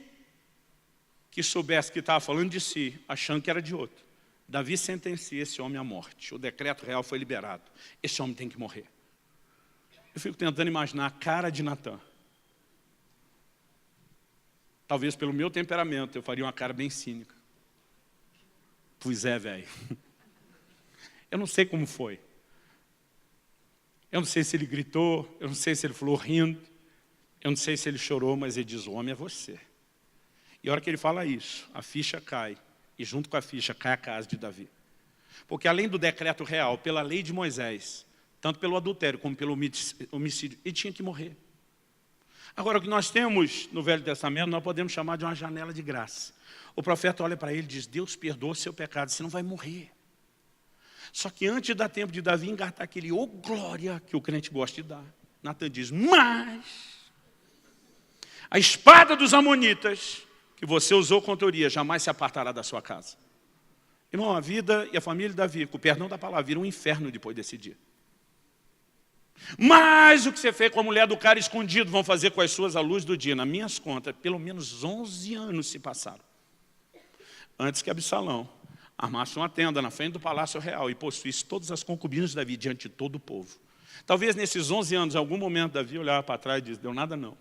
que soubesse que estava falando de si, achando que era de outro, Davi sentencia esse homem à morte. O decreto real foi liberado. Esse homem tem que morrer. Eu fico tentando imaginar a cara de Natan. Talvez pelo meu temperamento eu faria uma cara bem cínica. Pois é, velho. Eu não sei como foi. Eu não sei se ele gritou, eu não sei se ele falou rindo, eu não sei se ele chorou, mas ele diz, o homem é você. E a hora que ele fala isso, a ficha cai, e junto com a ficha cai a casa de Davi. Porque além do decreto real, pela lei de Moisés, tanto pelo adultério como pelo homicídio, ele tinha que morrer. Agora, o que nós temos no Velho Testamento, nós podemos chamar de uma janela de graça. O profeta olha para ele e diz, Deus perdoa o seu pecado, você não vai morrer. Só que antes de dar tempo de Davi engatar aquele glória que o crente gosta de dar, Natan diz, mas a espada dos amonitas que você usou contra Urias jamais se apartará da sua casa. Irmão, a vida e a família de Davi, com o perdão da palavra, viram um inferno depois desse dia. Mas o que você fez com a mulher do cara escondido, vão fazer com as suas à luz do dia. Nas minhas contas, pelo menos 11 anos se passaram. Antes que Absalão armasse uma tenda na frente do palácio real e possuísse todas as concubinas de Davi diante de todo o povo. Talvez nesses 11 anos, em algum momento, Davi olhava para trás e disse, deu nada não,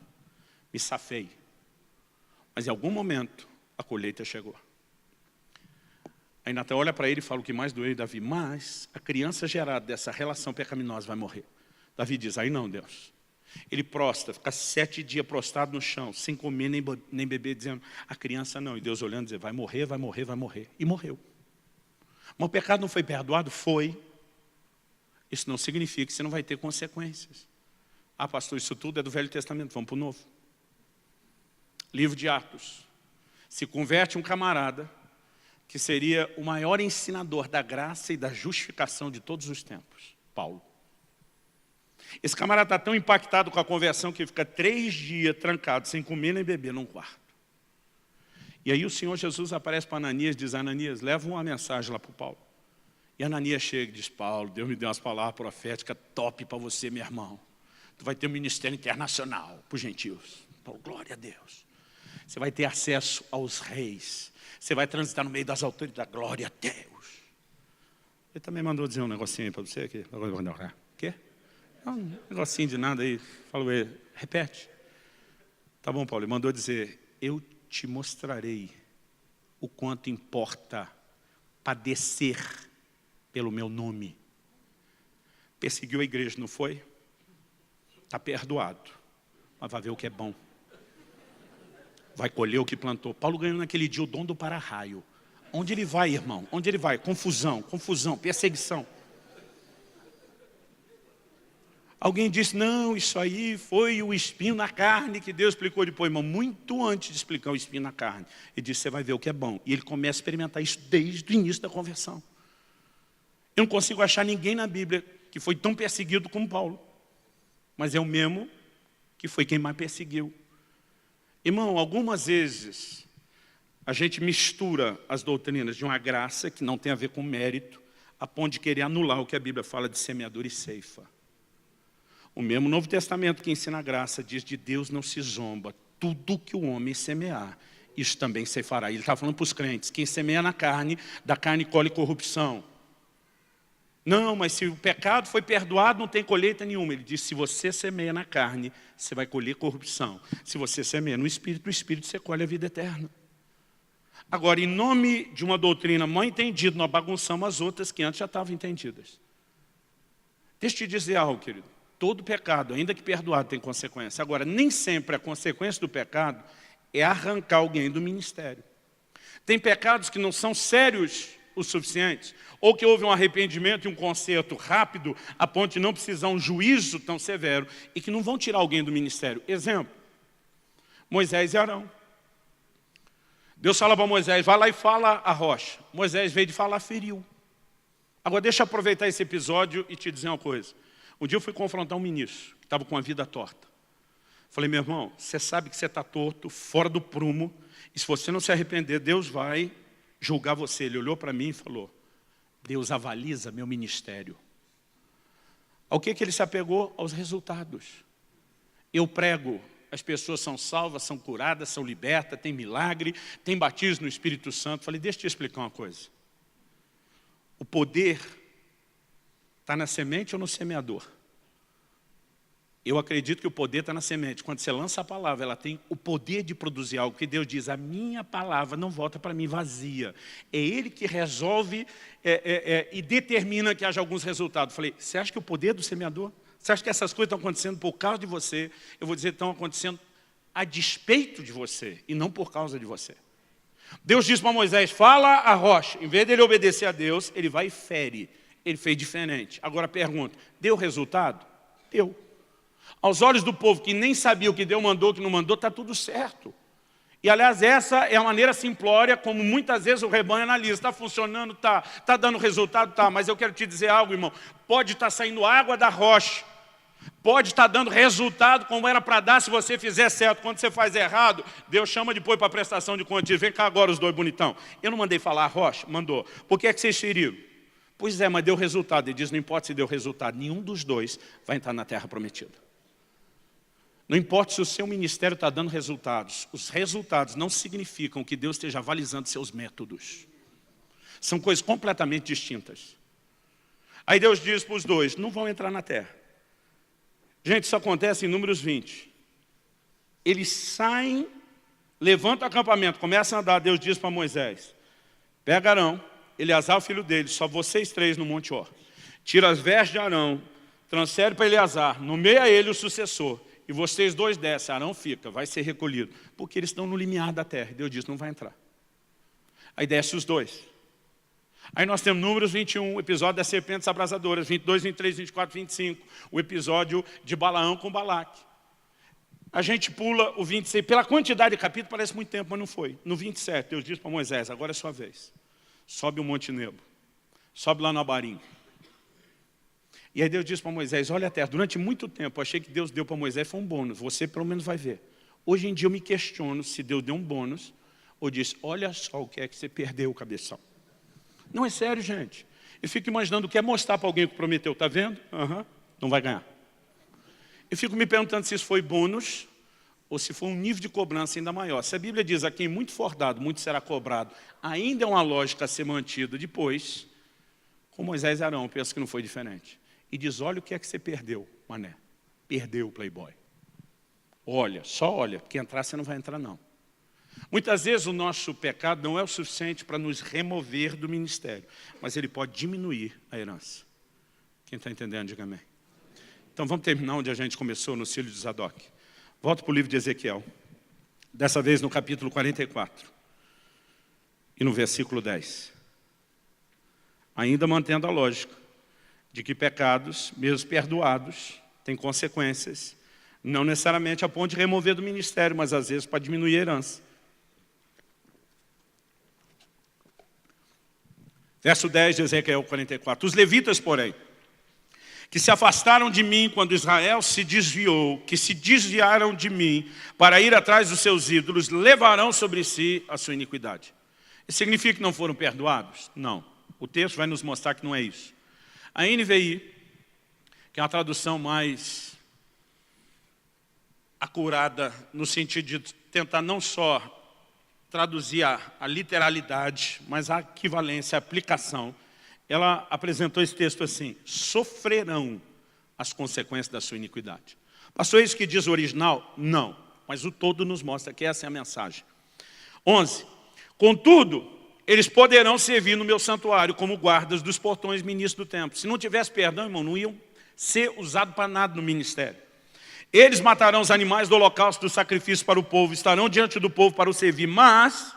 me safei. Mas em algum momento, a colheita chegou. Aí Natan olha para ele e fala o que mais doeu, Davi, mas a criança gerada dessa relação pecaminosa vai morrer. Davi diz, aí não, Deus. Ele prostra, fica 7 dias prostrado no chão, sem comer nem beber, dizendo, a criança não. E Deus olhando e dizendo, vai morrer, vai morrer, vai morrer. E morreu. Mas o pecado não foi perdoado? Foi. Isso não significa que você não vai ter consequências. Ah, pastor, isso tudo é do Velho Testamento, vamos para o Novo. Livro de Atos. Se converte um camarada que seria o maior ensinador da graça e da justificação de todos os tempos, Paulo. Esse camarada está tão impactado com a conversão que fica 3 dias trancado, sem comer nem beber, num quarto. E aí o Senhor Jesus aparece para Ananias e diz, Ananias, leva uma mensagem lá para o Paulo. E Ananias chega e diz, Paulo, Deus me deu umas palavras proféticas top para você, meu irmão. Tu vai ter um ministério internacional para os gentios. Paulo, glória a Deus. Você vai ter acesso aos reis. Você vai transitar no meio das autoridades. Glória a Deus. Ele também mandou dizer um negocinho aí para você aqui. O quê? Um negocinho de nada aí. Falou ele, repete. Tá bom, Paulo. Ele mandou dizer, eu te mostrarei o quanto importa padecer pelo meu nome. Perseguiu a igreja, não foi? Está perdoado. Mas vai ver o que é bom. Vai colher o que plantou. Paulo ganhou naquele dia o dom do para-raio. Onde ele vai, irmão? Onde ele vai? Confusão, perseguição. Alguém disse, não, isso aí foi o espinho na carne que Deus explicou depois, irmão. Muito antes de explicar o espinho na carne. Ele disse, você vai ver o que é bom. E ele começa a experimentar isso desde o início da conversão. Eu não consigo achar ninguém na Bíblia que foi tão perseguido como Paulo. Mas é o mesmo que foi quem mais perseguiu. Irmão, algumas vezes a gente mistura as doutrinas de uma graça que não tem a ver com mérito, a ponto de querer anular o que a Bíblia fala de semeadura e ceifa. O mesmo Novo Testamento que ensina a graça diz de Deus não se zomba. Tudo que o homem semear, isso também ceifará. Ele está falando para os crentes, quem semeia na carne, da carne colhe corrupção. Não, mas se o pecado foi perdoado, não tem colheita nenhuma. Ele diz, se você semeia na carne, você vai colher corrupção. Se você semeia no Espírito você colhe a vida eterna. Agora, em nome de uma doutrina mal entendida, nós bagunçamos as outras que antes já estavam entendidas. Deixa eu te dizer algo, querido. Todo pecado, ainda que perdoado, tem consequência. Agora, nem sempre a consequência do pecado é arrancar alguém do ministério. Tem pecados que não são sérios o suficiente, ou que houve um arrependimento e um conserto rápido, a ponto de não precisar um juízo tão severo, e que não vão tirar alguém do ministério. Exemplo, Moisés e Arão. Deus fala para Moisés, vai lá e fala a rocha. Moisés, veio de falar, feriu. Agora deixa eu aproveitar esse episódio e te dizer uma coisa. Um dia eu fui confrontar um ministro, que estava com a vida torta. Falei, meu irmão, você sabe que você está torto, fora do prumo, e se você não se arrepender, Deus vai julgar você. Ele olhou para mim e falou, Deus avaliza meu ministério. Ao que ele se apegou? Aos resultados. Eu prego, as pessoas são salvas, são curadas, são libertas, tem milagre, tem batismo no Espírito Santo. Falei, deixa eu te explicar uma coisa. O poder está na semente ou no semeador? Eu acredito que o poder está na semente. Quando você lança a palavra, ela tem o poder de produzir algo. Que Deus diz, a minha palavra não volta para mim vazia. É Ele que resolve e determina que haja alguns resultados. Falei, você acha que o poder do semeador? Você acha que essas coisas estão acontecendo por causa de você? Eu vou dizer, estão acontecendo a despeito de você e não por causa de você. Deus disse para Moisés, fala a rocha. Em vez dele obedecer a Deus, ele vai e fere. Ele fez diferente. Agora pergunta, deu resultado? Deu. Aos olhos do povo que nem sabia o que Deus mandou, o que não mandou, está tudo certo. E aliás, essa é a maneira simplória como muitas vezes o rebanho analisa. Está funcionando? Está. Está dando resultado? Está. Mas eu quero te dizer algo, irmão. Pode estar saindo água da rocha. Pode estar dando resultado como era para dar se você fizer certo. Quando você faz errado, Deus chama depois para a prestação de contas. Diz, vem cá agora os dois bonitão. Eu não mandei falar a rocha? Mandou. Por que é que vocês feriram? Pois é, mas deu resultado. Ele diz, não importa se deu resultado, nenhum dos dois vai entrar na terra prometida. Não importa se o seu ministério está dando resultados. Os resultados não significam que Deus esteja avalizando seus métodos. São coisas completamente distintas. Aí Deus diz para os dois, não vão entrar na terra. Gente, isso acontece em Números 20. Eles saem, levantam o acampamento, começam a andar. Deus diz para Moisés, pega Arão, Eleazar, o filho dele, só vocês três no Monte Hor. Tira as vestes de Arão, transfere para Eleazar, nomeia ele o sucessor. E vocês dois descem, Arão fica, vai ser recolhido. Porque eles estão no limiar da terra. Deus diz, não vai entrar. Aí desce os dois. Aí nós temos Números 21, o episódio das serpentes abrasadoras, 22, 23, 24, 25. O episódio de Balaão com Balaque. A gente pula o 26. Pela quantidade de capítulos parece muito tempo, mas não foi. No 27, Deus diz para Moisés, agora é sua vez. Sobe o Monte Nebo. Sobe lá no Abarim. E aí Deus diz para Moisés, olha a terra, durante muito tempo eu achei que Deus deu para Moisés foi um bônus, você pelo menos vai ver. Hoje em dia eu me questiono se Deus deu um bônus, ou disse, olha só o que é que você perdeu, cabeção. Não é sério, gente. Eu fico imaginando o que é mostrar para alguém que prometeu, está vendo? Não vai ganhar. Eu fico me perguntando se isso foi bônus, ou se foi um nível de cobrança ainda maior. Se a Bíblia diz, a quem muito for dado, muito será cobrado, ainda é uma lógica a ser mantida depois, com Moisés e Arão, eu penso que não foi diferente. E diz, olha o que é que você perdeu, mané. Perdeu o playboy. Olha, só olha, porque entrar você não vai entrar não. Muitas vezes o nosso pecado não é o suficiente para nos remover do ministério, mas ele pode diminuir a herança. Quem está entendendo, diga amém. Então vamos terminar onde a gente começou, no Cílio de Zadok. Volto para o livro de Ezequiel, dessa vez no capítulo 44. E no versículo 10, ainda mantendo a lógica de que pecados, mesmo perdoados, têm consequências, não necessariamente a ponto de remover do ministério, mas às vezes para diminuir a herança. Verso 10 de Ezequiel 44. Os levitas, porém, que se afastaram de mim quando Israel se desviou, que se desviaram de mim para ir atrás dos seus ídolos, levarão sobre si a sua iniquidade. Isso significa que não foram perdoados? Não. O texto vai nos mostrar que não é isso. A NVI, que é uma tradução mais acurada, no sentido de tentar não só traduzir a literalidade, mas a equivalência, a aplicação, ela apresentou esse texto assim: sofrerão as consequências da sua iniquidade. Pastor, é isso que diz o original? Não, mas o todo nos mostra que essa é a mensagem. 11. Contudo, eles poderão servir no meu santuário como guardas dos portões ministros do templo. Se não tivesse perdão, irmão, não iam ser usados para nada no ministério. Eles matarão os animais do holocausto, do sacrifício para o povo, estarão diante do povo para o servir. Mas,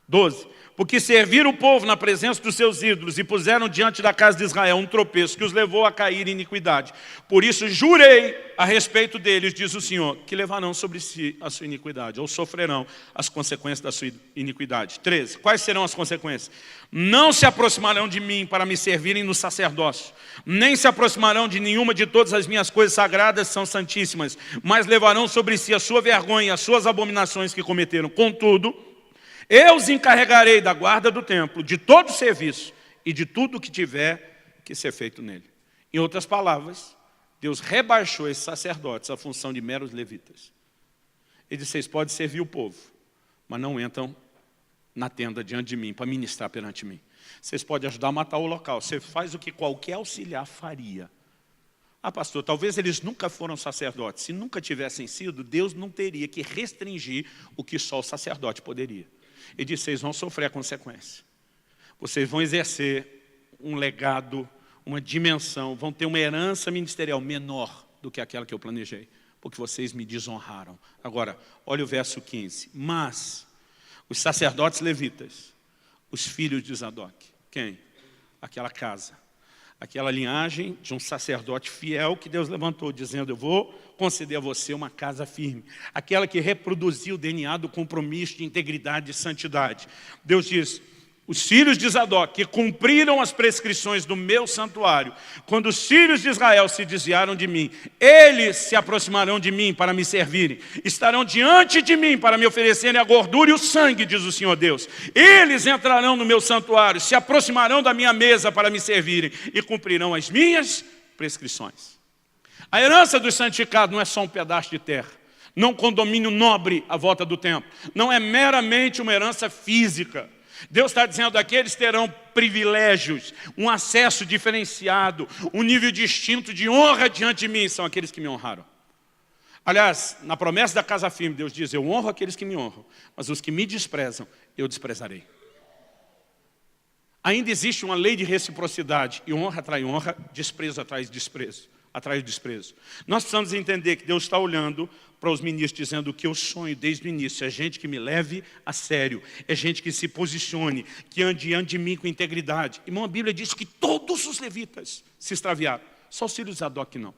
12, porque serviram o povo na presença dos seus ídolos e puseram diante da casa de Israel um tropeço que os levou a cair em iniquidade. Por isso jurei a respeito deles, diz o Senhor, que levarão sobre si a sua iniquidade, ou sofrerão as consequências da sua iniquidade. 13, quais serão as consequências? Não se aproximarão de mim para me servirem no sacerdócio, nem se aproximarão de nenhuma de todas as minhas coisas sagradas, são santíssimas, mas levarão sobre si a sua vergonha, as suas abominações que cometeram. Contudo, eu os encarregarei da guarda do templo, de todo o serviço e de tudo que tiver que ser feito nele. Em outras palavras, Deus rebaixou esses sacerdotes à função de meros levitas. Ele disse: vocês podem servir o povo, mas não entram na tenda diante de mim para ministrar perante mim. Vocês podem ajudar a matar o local. Você faz o que qualquer auxiliar faria. Ah, pastor, talvez eles nunca foram sacerdotes. Se nunca tivessem sido, Deus não teria que restringir o que só o sacerdote poderia. Ele disse: vocês vão sofrer a consequência. Vocês vão exercer um legado, uma dimensão, vão ter uma herança ministerial menor do que aquela que eu planejei, porque vocês me desonraram. Agora, olha o verso 15. Mas os sacerdotes levitas, os filhos de Zadok, quem? Aquela casa, aquela linhagem de um sacerdote fiel que Deus levantou, dizendo: eu vou conceder a você uma casa firme. Aquela que reproduziu o DNA do compromisso de integridade e santidade. Deus diz: os filhos de Zadok, que cumpriram as prescrições do meu santuário, quando os filhos de Israel se desviaram de mim, eles se aproximarão de mim para me servirem, estarão diante de mim para me oferecerem a gordura e o sangue, diz o Senhor Deus. Eles entrarão no meu santuário, se aproximarão da minha mesa para me servirem e cumprirão as minhas prescrições. A herança dos santificados não é só um pedaço de terra, não um condomínio nobre à volta do templo, não é meramente uma herança física. Deus está dizendo aqui: eles terão privilégios, um acesso diferenciado, um nível distinto de honra diante de mim. São aqueles que me honraram. Aliás, na promessa da casa firme, Deus diz: eu honro aqueles que me honram, mas os que me desprezam, eu desprezarei. Ainda existe uma lei de reciprocidade, e honra atrai honra, desprezo atrai desprezo. Nós precisamos entender que Deus está olhando para os ministros, dizendo: o que eu sonho desde o início é gente que me leve a sério, é gente que se posicione, que ande diante de mim com integridade. Irmão, a Bíblia diz que todos os levitas se extraviaram, só os filhos de Zadok não.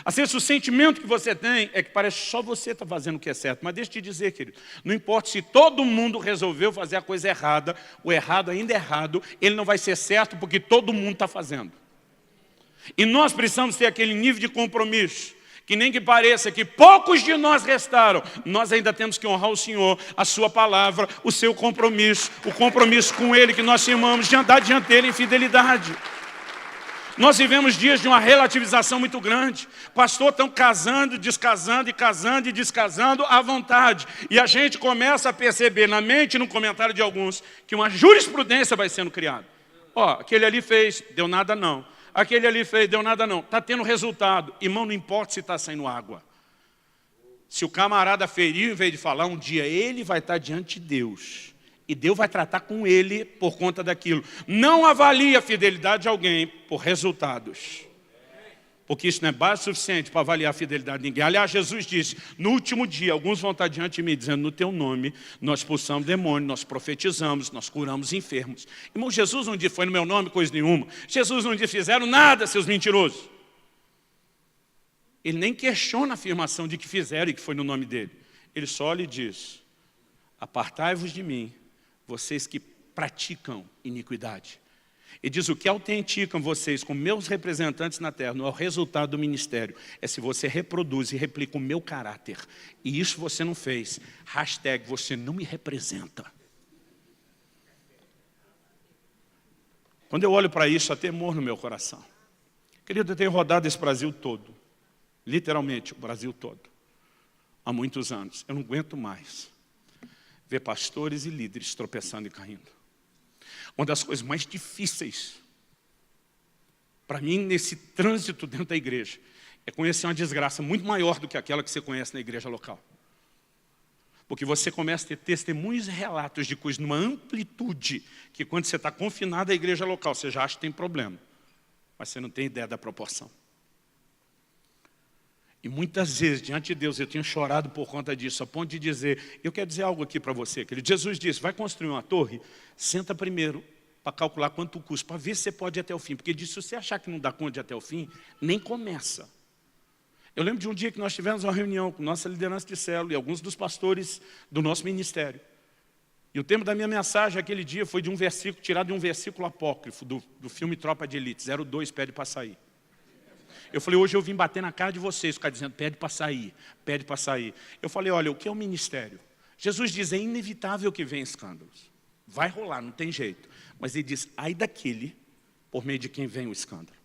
Assim, o sentimento que você tem é que parece que só você está fazendo o que é certo. Mas deixa eu te dizer, querido, não importa se todo mundo resolveu fazer a coisa errada, o errado ainda é errado, ele não vai ser certo porque todo mundo está fazendo. E nós precisamos ter aquele nível de compromisso, que nem que pareça que poucos de nós restaram, nós ainda temos que honrar o Senhor, a sua palavra, o seu compromisso, o compromisso com Ele que nós chamamos de andar diante dEle em fidelidade. Nós vivemos dias de uma relativização muito grande. Pastor, estão casando, descasando e casando e descasando à vontade. E a gente começa a perceber na mente e no comentário de alguns que uma jurisprudência vai sendo criada. Ó, aquele ali fez, deu nada não. Aquele ali fez, deu nada não. Está tendo resultado. Irmão, não importa se está saindo água. Se o camarada feriu, em vez de falar, um dia ele vai estar diante de Deus. E Deus vai tratar com ele por conta daquilo. Não avalie a fidelidade de alguém por resultados. Porque isso não é base suficiente para avaliar a fidelidade de ninguém. Aliás, Jesus disse, no último dia, alguns vão estar diante de mim, dizendo, no teu nome, nós expulsamos demônios, nós profetizamos, nós curamos enfermos. Irmão, Jesus não disse, foi no meu nome, coisa nenhuma. Jesus não disse, fizeram nada, seus mentirosos. Ele nem questiona a afirmação de que fizeram e que foi no nome dele. Ele só lhe diz, apartai-vos de mim, vocês que praticam iniquidade. E diz, o que autenticam vocês como meus representantes na terra, não é o resultado do ministério, é se você reproduz e replica o meu caráter. E isso você não fez. Hashtag, você não me representa. Quando eu olho para isso, há temor no meu coração. Querido, eu tenho rodado esse Brasil todo. Literalmente, o Brasil todo. Há muitos anos. Eu não aguento mais ver pastores e líderes tropeçando e caindo. Uma das coisas mais difíceis para mim nesse trânsito dentro da igreja é conhecer uma desgraça muito maior do que aquela que você conhece na igreja local. Porque você começa a ter testemunhos e relatos de coisas numa amplitude que quando você está confinado à igreja local, você já acha que tem problema. Mas você não tem ideia da proporção. E muitas vezes, diante de Deus, eu tenho chorado por conta disso, a ponto de dizer, eu quero dizer algo aqui para você, querido. Jesus disse, vai construir uma torre, senta primeiro para calcular quanto custa, para ver se você pode ir até o fim. Porque ele disse, se você achar que não dá conta de ir até o fim, nem começa. Eu lembro de um dia que nós tivemos uma reunião com nossa liderança de célula e alguns dos pastores do nosso ministério. E o tema da minha mensagem aquele dia foi de um versículo, tirado de um versículo apócrifo do filme Tropa de Elite, 02, pede para sair. Eu falei, hoje eu vim bater na cara de vocês, ficar dizendo, pede para sair, pede para sair. Eu falei, olha, o que é o ministério? Jesus diz, é inevitável que venha escândalos. Vai rolar, não tem jeito. Mas ele diz, ai daquele por meio de quem vem o escândalo.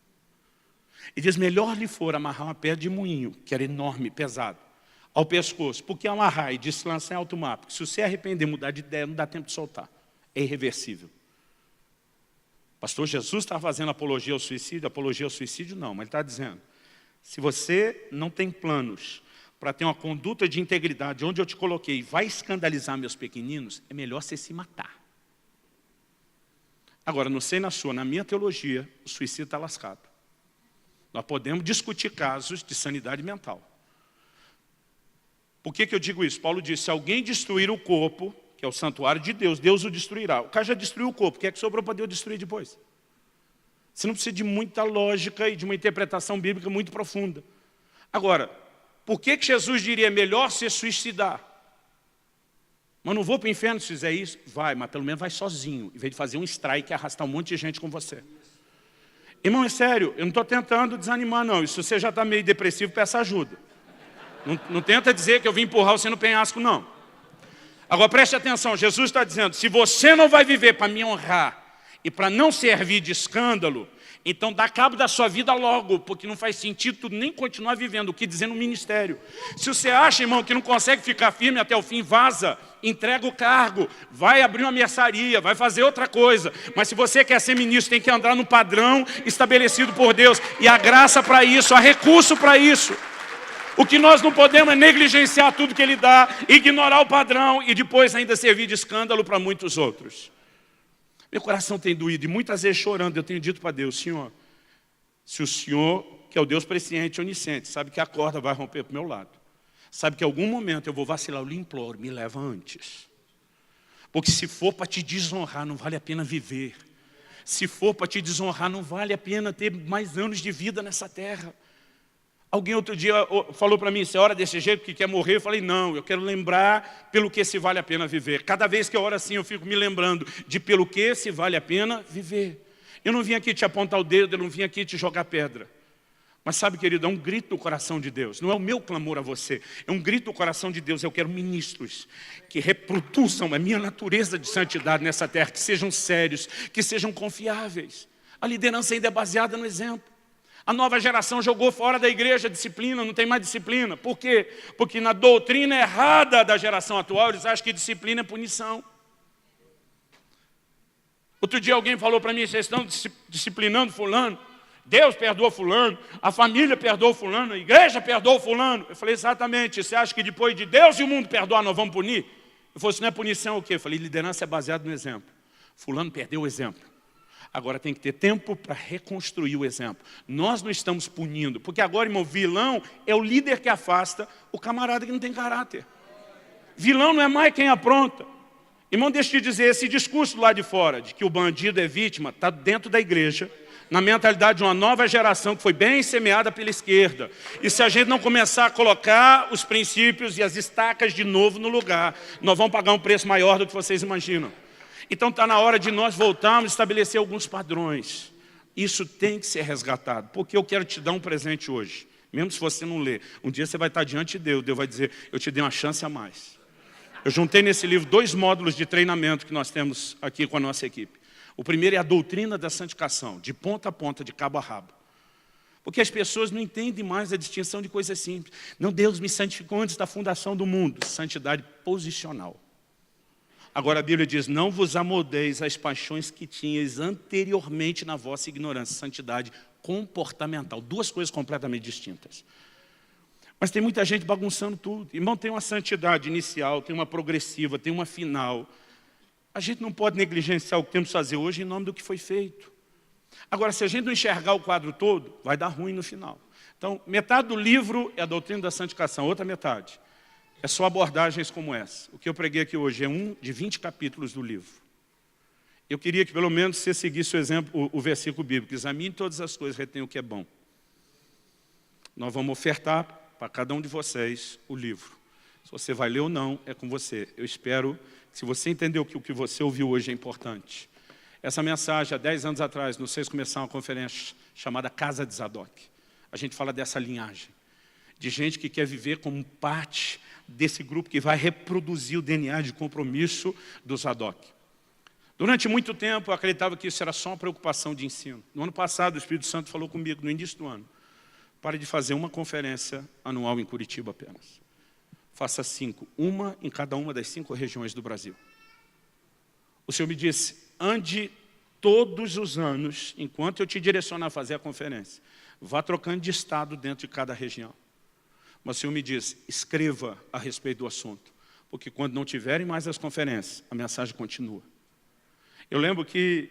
Ele diz, melhor lhe for amarrar uma pedra de moinho, que era enorme, pesado, ao pescoço. Porque amarrar e se lançar em alto mar, porque se você arrepender, mudar de ideia, não dá tempo de soltar. É irreversível. Pastor Jesus está fazendo apologia ao suicídio não, mas ele está dizendo, se você não tem planos para ter uma conduta de integridade, onde eu te coloquei, vai escandalizar meus pequeninos, é melhor você se matar. Agora, não sei na sua, na minha teologia, o suicídio está lascado. Nós podemos discutir casos de sanidade mental. Por que eu digo isso? Paulo disse, se alguém destruir o corpo, que é o santuário de Deus, Deus o destruirá. O cara já destruiu o corpo, o que é que sobrou para Deus destruir depois? Você não precisa de muita lógica e de uma interpretação bíblica muito profunda. Agora, por que Jesus diria, melhor se suicidar? Mas não vou para o inferno se fizer isso? Vai, mas pelo menos vai sozinho, em vez de fazer um strike e arrastar um monte de gente com você. Irmão, é sério, eu não estou tentando desanimar não, e se você já está meio depressivo, peça ajuda. Não tenta dizer que eu vim empurrar você no penhasco, não. Agora preste atenção, Jesus está dizendo, se você não vai viver para me honrar e para não servir de escândalo, então dá cabo da sua vida logo, porque não faz sentido tu nem continuar vivendo, o que dizer no ministério. Se você acha, irmão, que não consegue ficar firme até o fim, vaza, entrega o cargo, vai abrir uma mercearia, vai fazer outra coisa. Mas se você quer ser ministro, tem que andar no padrão estabelecido por Deus, e há graça para isso, há recurso para isso. O que nós não podemos é negligenciar tudo que Ele dá, ignorar o padrão e depois ainda servir de escândalo para muitos outros. Meu coração tem doído e muitas vezes chorando eu tenho dito para Deus, Senhor, se o Senhor, que é o Deus presciente e onisciente, sabe que a corda vai romper para o meu lado, sabe que em algum momento eu vou vacilar, eu lhe imploro, me leva antes. Porque se for para te desonrar, não vale a pena viver. Se for para te desonrar, não vale a pena ter mais anos de vida nessa terra. Alguém outro dia falou para mim, você ora desse jeito porque quer morrer? Eu falei, não, eu quero lembrar pelo que se vale a pena viver. Cada vez que eu oro assim, eu fico me lembrando de pelo que se vale a pena viver. Eu não vim aqui te apontar o dedo, eu não vim aqui te jogar pedra. Mas sabe, querido, é um grito do coração de Deus. Não é o meu clamor a você, é um grito do coração de Deus. Eu quero ministros que reproduzam a minha natureza de santidade nessa terra, que sejam sérios, que sejam confiáveis. A liderança ainda é baseada no exemplo. A nova geração jogou fora da igreja a disciplina, não tem mais disciplina. Por quê? Porque na doutrina errada da geração atual, eles acham que disciplina é punição. Outro dia alguém falou para mim, vocês estão disciplinando fulano, Deus perdoa fulano, a família perdoa fulano, a igreja perdoa fulano. Eu falei, exatamente, você acha que depois de Deus e o mundo perdoar, nós vamos punir? Eu falei, se não é punição o quê? Eu falei, liderança é baseada no exemplo. Fulano perdeu o exemplo. Agora tem que ter tempo para reconstruir o exemplo. Nós não estamos punindo, porque agora, irmão, vilão é o líder que afasta o camarada que não tem caráter. Vilão não é mais quem apronta. Irmão, deixa eu te dizer, esse discurso lá de fora, de que o bandido é vítima, está dentro da igreja, na mentalidade de uma nova geração que foi bem semeada pela esquerda. E se a gente não começar a colocar os princípios e as estacas de novo no lugar, nós vamos pagar um preço maior do que vocês imaginam. Então está na hora de nós voltarmos a estabelecer alguns padrões. Isso tem que ser resgatado, porque eu quero te dar um presente hoje. Mesmo se você não ler, um dia você vai estar diante de Deus, Deus vai dizer, eu te dei uma chance a mais. Eu juntei nesse livro 2 módulos de treinamento que nós temos aqui com a nossa equipe. O primeiro é a doutrina da santificação, de ponta a ponta, de cabo a rabo. Porque as pessoas não entendem mais a distinção de coisas simples. Não, Deus me santificou antes da fundação do mundo. Santidade posicional. Agora a Bíblia diz, não vos amoldeis às paixões que tinhas anteriormente na vossa ignorância. Santidade comportamental. 2 coisas completamente distintas. Mas tem muita gente bagunçando tudo. Irmão, tem uma santidade inicial, tem uma progressiva, tem uma final. A gente não pode negligenciar o que temos que fazer hoje em nome do que foi feito. Agora, se a gente não enxergar o quadro todo, vai dar ruim no final. Então, metade do livro é a doutrina da santificação, outra metade é só abordagens como essa. O que eu preguei aqui hoje é um de 20 capítulos do livro. Eu queria que pelo menos você seguisse o exemplo, o versículo bíblico. Examine todas as coisas, retém o que é bom. Nós vamos ofertar para cada um de vocês o livro. Se você vai ler ou não, é com você. Eu espero que se você entendeu que o que você ouviu hoje é importante. Essa mensagem, há 10 anos atrás, vocês começaram uma conferência chamada Casa de Zadok. A gente fala dessa linhagem, de gente que quer viver como parte desse grupo que vai reproduzir o DNA de compromisso do Zadok. Durante muito tempo, eu acreditava que isso era só uma preocupação de ensino. No ano passado, o Espírito Santo falou comigo, no início do ano, pare de fazer uma conferência anual em Curitiba apenas. Faça 5, uma em cada uma das 5 regiões do Brasil. O Senhor me disse, ande todos os anos, enquanto eu te direcionar a fazer a conferência, vá trocando de estado dentro de cada região. Mas o Senhor me disse, escreva a respeito do assunto, porque quando não tiverem mais as conferências, a mensagem continua. Eu lembro que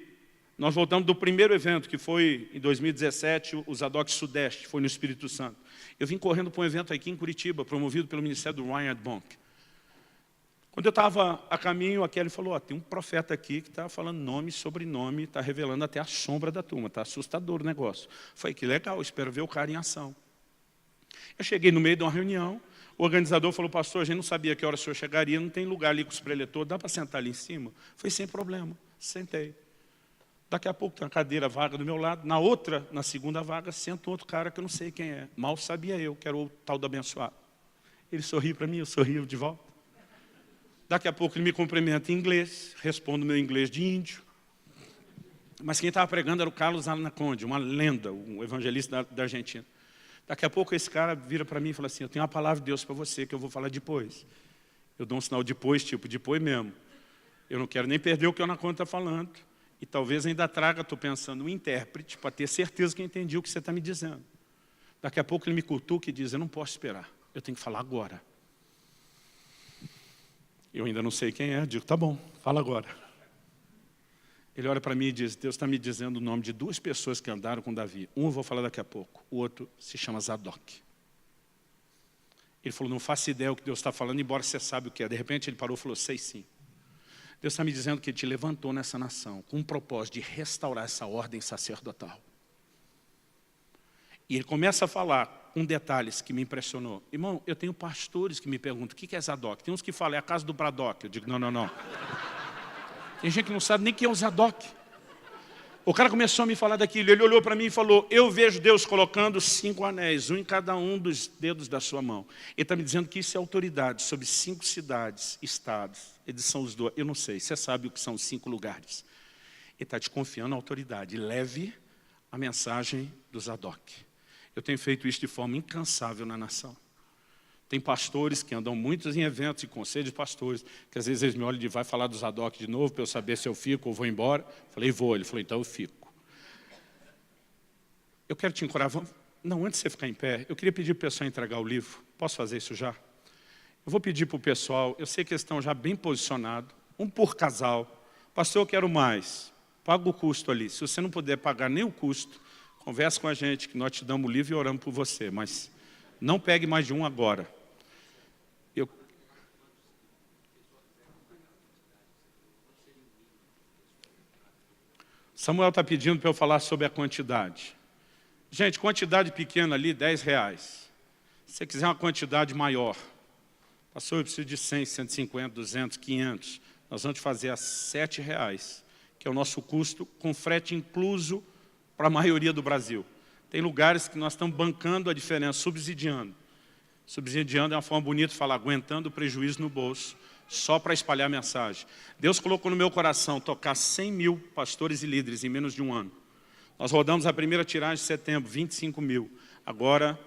nós voltamos do primeiro evento, que foi em 2017, o Zadok Sudeste, foi no Espírito Santo. Eu vim correndo para um evento aqui em Curitiba, promovido pelo Ministério do Reinhard Bonk. Quando eu estava a caminho, a Kelly falou, tem um profeta aqui que está falando nome, sobrenome, está revelando até a sombra da turma, está assustador o negócio. Falei, que legal, espero ver o cara em ação. Eu cheguei no meio de uma reunião, o organizador falou, pastor, a gente não sabia que hora o senhor chegaria, não tem lugar ali com os preletores, dá para sentar ali em cima? Falei, sem problema, sentei. Daqui a pouco tem uma cadeira vaga do meu lado, na segunda vaga, senta outro cara que eu não sei quem é. Mal sabia eu, que era o tal do abençoado. Ele sorriu para mim, eu sorrio de volta. Daqui a pouco ele me cumprimenta em inglês, respondo meu inglês de índio. Mas quem estava pregando era o Carlos Anaconde, uma lenda, um evangelista da Argentina. Daqui a pouco esse cara vira para mim e fala assim, eu tenho uma palavra de Deus para você que eu vou falar depois. Eu dou um sinal depois, tipo, depois mesmo. Eu não quero nem perder o que o Anaconde está falando. E talvez ainda traga, estou pensando, um intérprete para ter certeza que eu entendi o que você está me dizendo. Daqui a pouco ele me cutuca e diz, eu não posso esperar, eu tenho que falar agora. Eu ainda não sei quem é, digo, tá bom, fala agora. Ele olha para mim e diz, Deus está me dizendo o nome de 2 pessoas que andaram com Davi. Um eu vou falar daqui a pouco, o outro se chama Zadok. Ele falou, não faço ideia o que Deus está falando, embora você saiba o que é. De repente ele parou e falou, sei sim. Deus está me dizendo que Ele te levantou nessa nação com o propósito de restaurar essa ordem sacerdotal. E ele começa a falar com detalhes que me impressionou. Irmão, eu tenho pastores que me perguntam, o que é Zadok? Tem uns que falam, é a casa do Braddock. Eu digo, não. Tem gente que não sabe nem quem é o Zadok. O cara começou a me falar daquilo, ele olhou para mim e falou, eu vejo Deus colocando 5 anéis, um em cada um dos dedos da sua mão. Ele está me dizendo que isso é autoridade sobre 5 cidades, estados. Eles são os 2, eu não sei, você sabe o que são os 5 lugares. Ele está te confiando a autoridade, leve a mensagem do Zadok. Eu tenho feito isso de forma incansável na nação. Tem pastores que andam muitos em eventos e conselhos de pastores, que às vezes eles me olham e vai falar do Zadok de novo, para eu saber se eu fico ou vou embora. Falei, vou. Ele falou, então eu fico. Eu quero te encorajar. Não, antes de você ficar em pé, eu queria pedir para o pessoal entregar o livro. Posso fazer isso já? Eu vou pedir para o pessoal, eu sei que eles estão já bem posicionados, um por casal. Pastor, eu quero mais. paga o custo ali. Se você não puder pagar nem o custo, converse com a gente, que nós te damos o livro e oramos por você. Mas não pegue mais de um agora. Samuel está pedindo para eu falar sobre a quantidade. Gente, quantidade pequena ali, R$10. Se você quiser uma quantidade maior, pastor, eu preciso de 100, 150, 200, 500. Nós vamos te fazer a R$7, que é o nosso custo, com frete incluso para a maioria do Brasil. Tem lugares que nós estamos bancando a diferença, subsidiando. Subsidiando é uma forma bonita de falar, aguentando o prejuízo no bolso, só para espalhar a mensagem. Deus colocou no meu coração tocar 100 mil pastores e líderes em menos de um ano. Nós rodamos a primeira tiragem de setembro, 25 mil. Agora,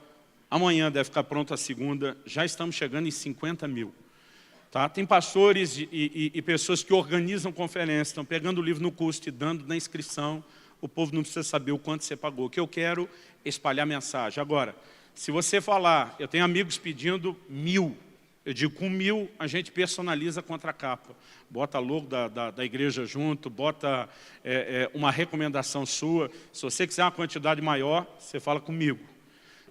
amanhã deve ficar pronta a segunda, já estamos chegando em 50 mil. Tá? Tem pastores e pessoas que organizam conferências, estão pegando o livro no custo e dando na inscrição. O povo não precisa saber o quanto você pagou. O que eu quero é espalhar a mensagem. Agora, se você falar, eu tenho amigos pedindo 1.000. Eu digo, com 1.000 a gente personaliza a contracapa. Bota logo da igreja junto, bota uma recomendação sua. Se você quiser uma quantidade maior, você fala comigo.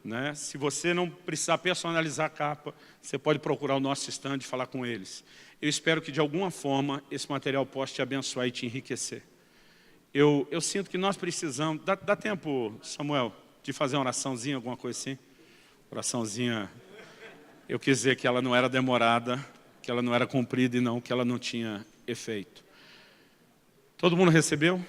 Né? Se você não precisar personalizar a capa, você pode procurar o nosso stand e falar com eles. Eu espero que de alguma forma esse material possa te abençoar e te enriquecer. Eu sinto que nós precisamos... Dá tempo, Samuel, de fazer uma oraçãozinha, alguma coisa assim? Oraçãozinha... Eu quis dizer que ela não era demorada, que ela não era comprida e não que ela não tinha efeito. Todo mundo recebeu?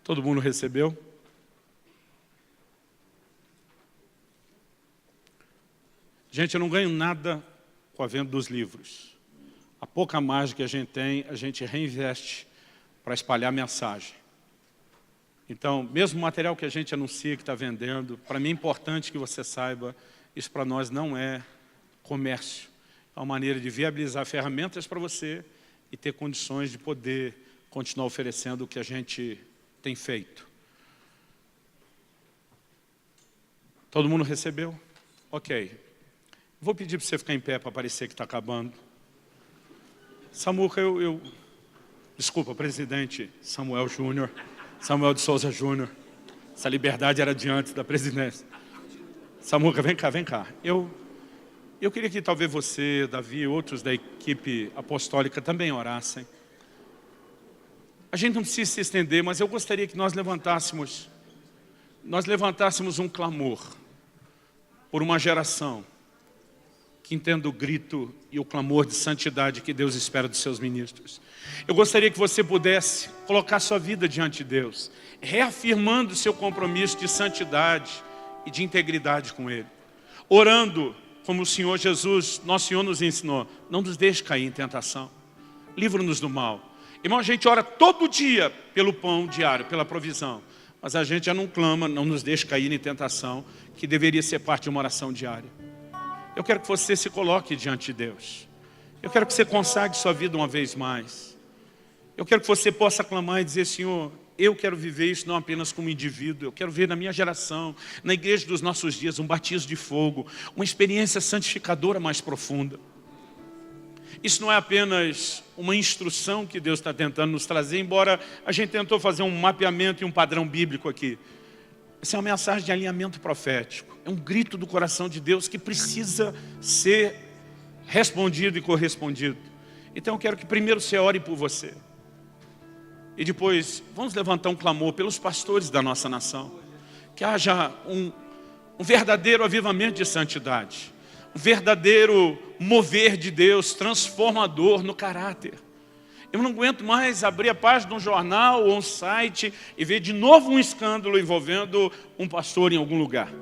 Todo mundo recebeu? Gente, eu não ganho nada com a venda dos livros. A pouca margem que a gente tem, a gente reinveste para espalhar a mensagem. Então, mesmo o material que a gente anuncia, que está vendendo, para mim é importante que você saiba, isso para nós não é comércio. É uma maneira de viabilizar ferramentas para você e ter condições de poder continuar oferecendo o que a gente tem feito. Todo mundo recebeu? Ok. Vou pedir para você ficar em pé para parecer que está acabando. Samuca, desculpa, presidente Samuel Júnior. Samuel de Souza Júnior. Essa liberdade era de antes da presidência. Samuca, vem cá, vem cá. Eu queria que talvez você, Davi e outros da equipe apostólica também orassem. A gente não precisa se estender, mas eu gostaria que nós levantássemos um clamor por uma geração que entenda o grito e o clamor de santidade que Deus espera dos seus ministros. Eu gostaria que você pudesse colocar sua vida diante de Deus, reafirmando o seu compromisso de santidade e de integridade com Ele. Orando, como o Senhor Jesus, nosso Senhor nos ensinou, não nos deixe cair em tentação, livra-nos do mal. Irmão, a gente ora todo dia pelo pão diário, pela provisão, mas a gente já não clama, não nos deixe cair em tentação, que deveria ser parte de uma oração diária. Eu quero que você se coloque diante de Deus. Eu quero que você consagre sua vida uma vez mais. Eu quero que você possa clamar e dizer, Senhor, eu quero viver isso não apenas como indivíduo, eu quero ver na minha geração, na igreja dos nossos dias, um batismo de fogo, uma experiência santificadora mais profunda. Isso não é apenas uma instrução que Deus está tentando nos trazer, embora a gente tentou fazer um mapeamento e um padrão bíblico aqui. Essa é uma mensagem de alinhamento profético. É um grito do coração de Deus que precisa ser respondido e correspondido. Então eu quero que primeiro você ore por você. E depois vamos levantar um clamor pelos pastores da nossa nação. Que haja um verdadeiro avivamento de santidade. Um verdadeiro mover de Deus, transformador no caráter. Eu não aguento mais abrir a página de um jornal ou um site e ver de novo um escândalo envolvendo um pastor em algum lugar.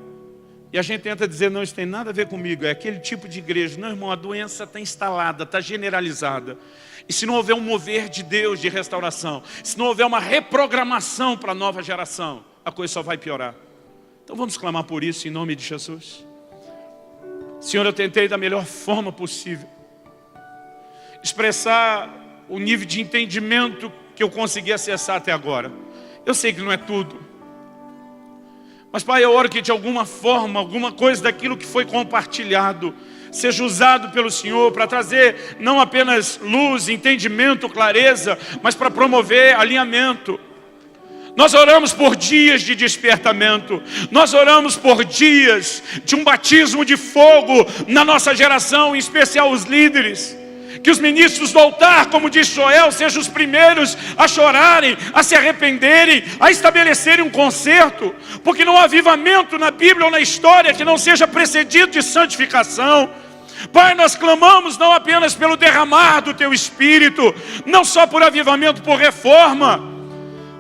E a gente tenta dizer, não, isso tem nada a ver comigo, é aquele tipo de igreja. Não, irmão, a doença está instalada, está generalizada. E se não houver um mover de Deus de restauração, se não houver uma reprogramação para a nova geração, a coisa só vai piorar. Então vamos clamar por isso em nome de Jesus. Senhor, eu tentei da melhor forma possível expressar o nível de entendimento que eu consegui acessar até agora. Eu sei que não é tudo. Mas, Pai, eu oro que de alguma forma, alguma coisa daquilo que foi compartilhado seja usado pelo Senhor para trazer não apenas luz, entendimento, clareza, mas para promover alinhamento. Nós oramos por dias de despertamento. Nós oramos por dias de um batismo de fogo na nossa geração, em especial os líderes. Que os ministros do altar, como diz Joel, sejam os primeiros a chorarem, a se arrependerem, a estabelecerem um conserto. Porque não há avivamento na Bíblia ou na história que não seja precedido de santificação. Pai, nós clamamos não apenas pelo derramar do Teu Espírito, não só por avivamento, por reforma,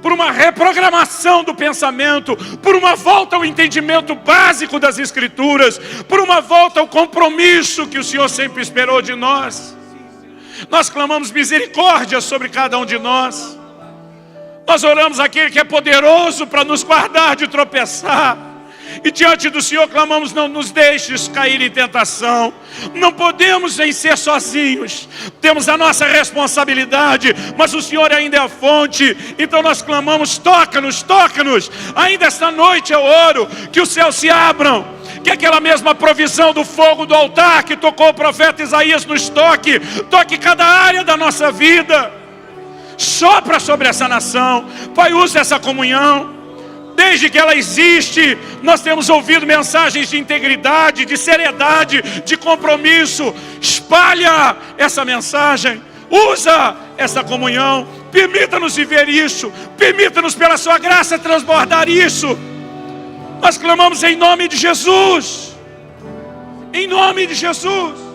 por uma reprogramação do pensamento, por uma volta ao entendimento básico das Escrituras, por uma volta ao compromisso que o Senhor sempre esperou de nós. Nós clamamos misericórdia sobre cada um de nós. Nós oramos aquele que é poderoso para nos guardar de tropeçar. E diante do Senhor clamamos, não nos deixes cair em tentação. Não podemos vencer sozinhos. Temos a nossa responsabilidade, mas o Senhor ainda é a fonte. Então nós clamamos, toca-nos, toca-nos. Ainda esta noite eu oro que os céus se abram, que aquela mesma provisão do fogo do altar que tocou o profeta Isaías nos toque cada área da nossa vida. Sopra sobre essa nação. Pai, usa essa comunhão. Desde que ela existe, nós temos ouvido mensagens de integridade, de seriedade, de compromisso. Espalha essa mensagem, usa essa comunhão. Permita-nos viver isso, permita-nos pela sua graça transbordar isso. Nós clamamos em nome de Jesus, em nome de Jesus.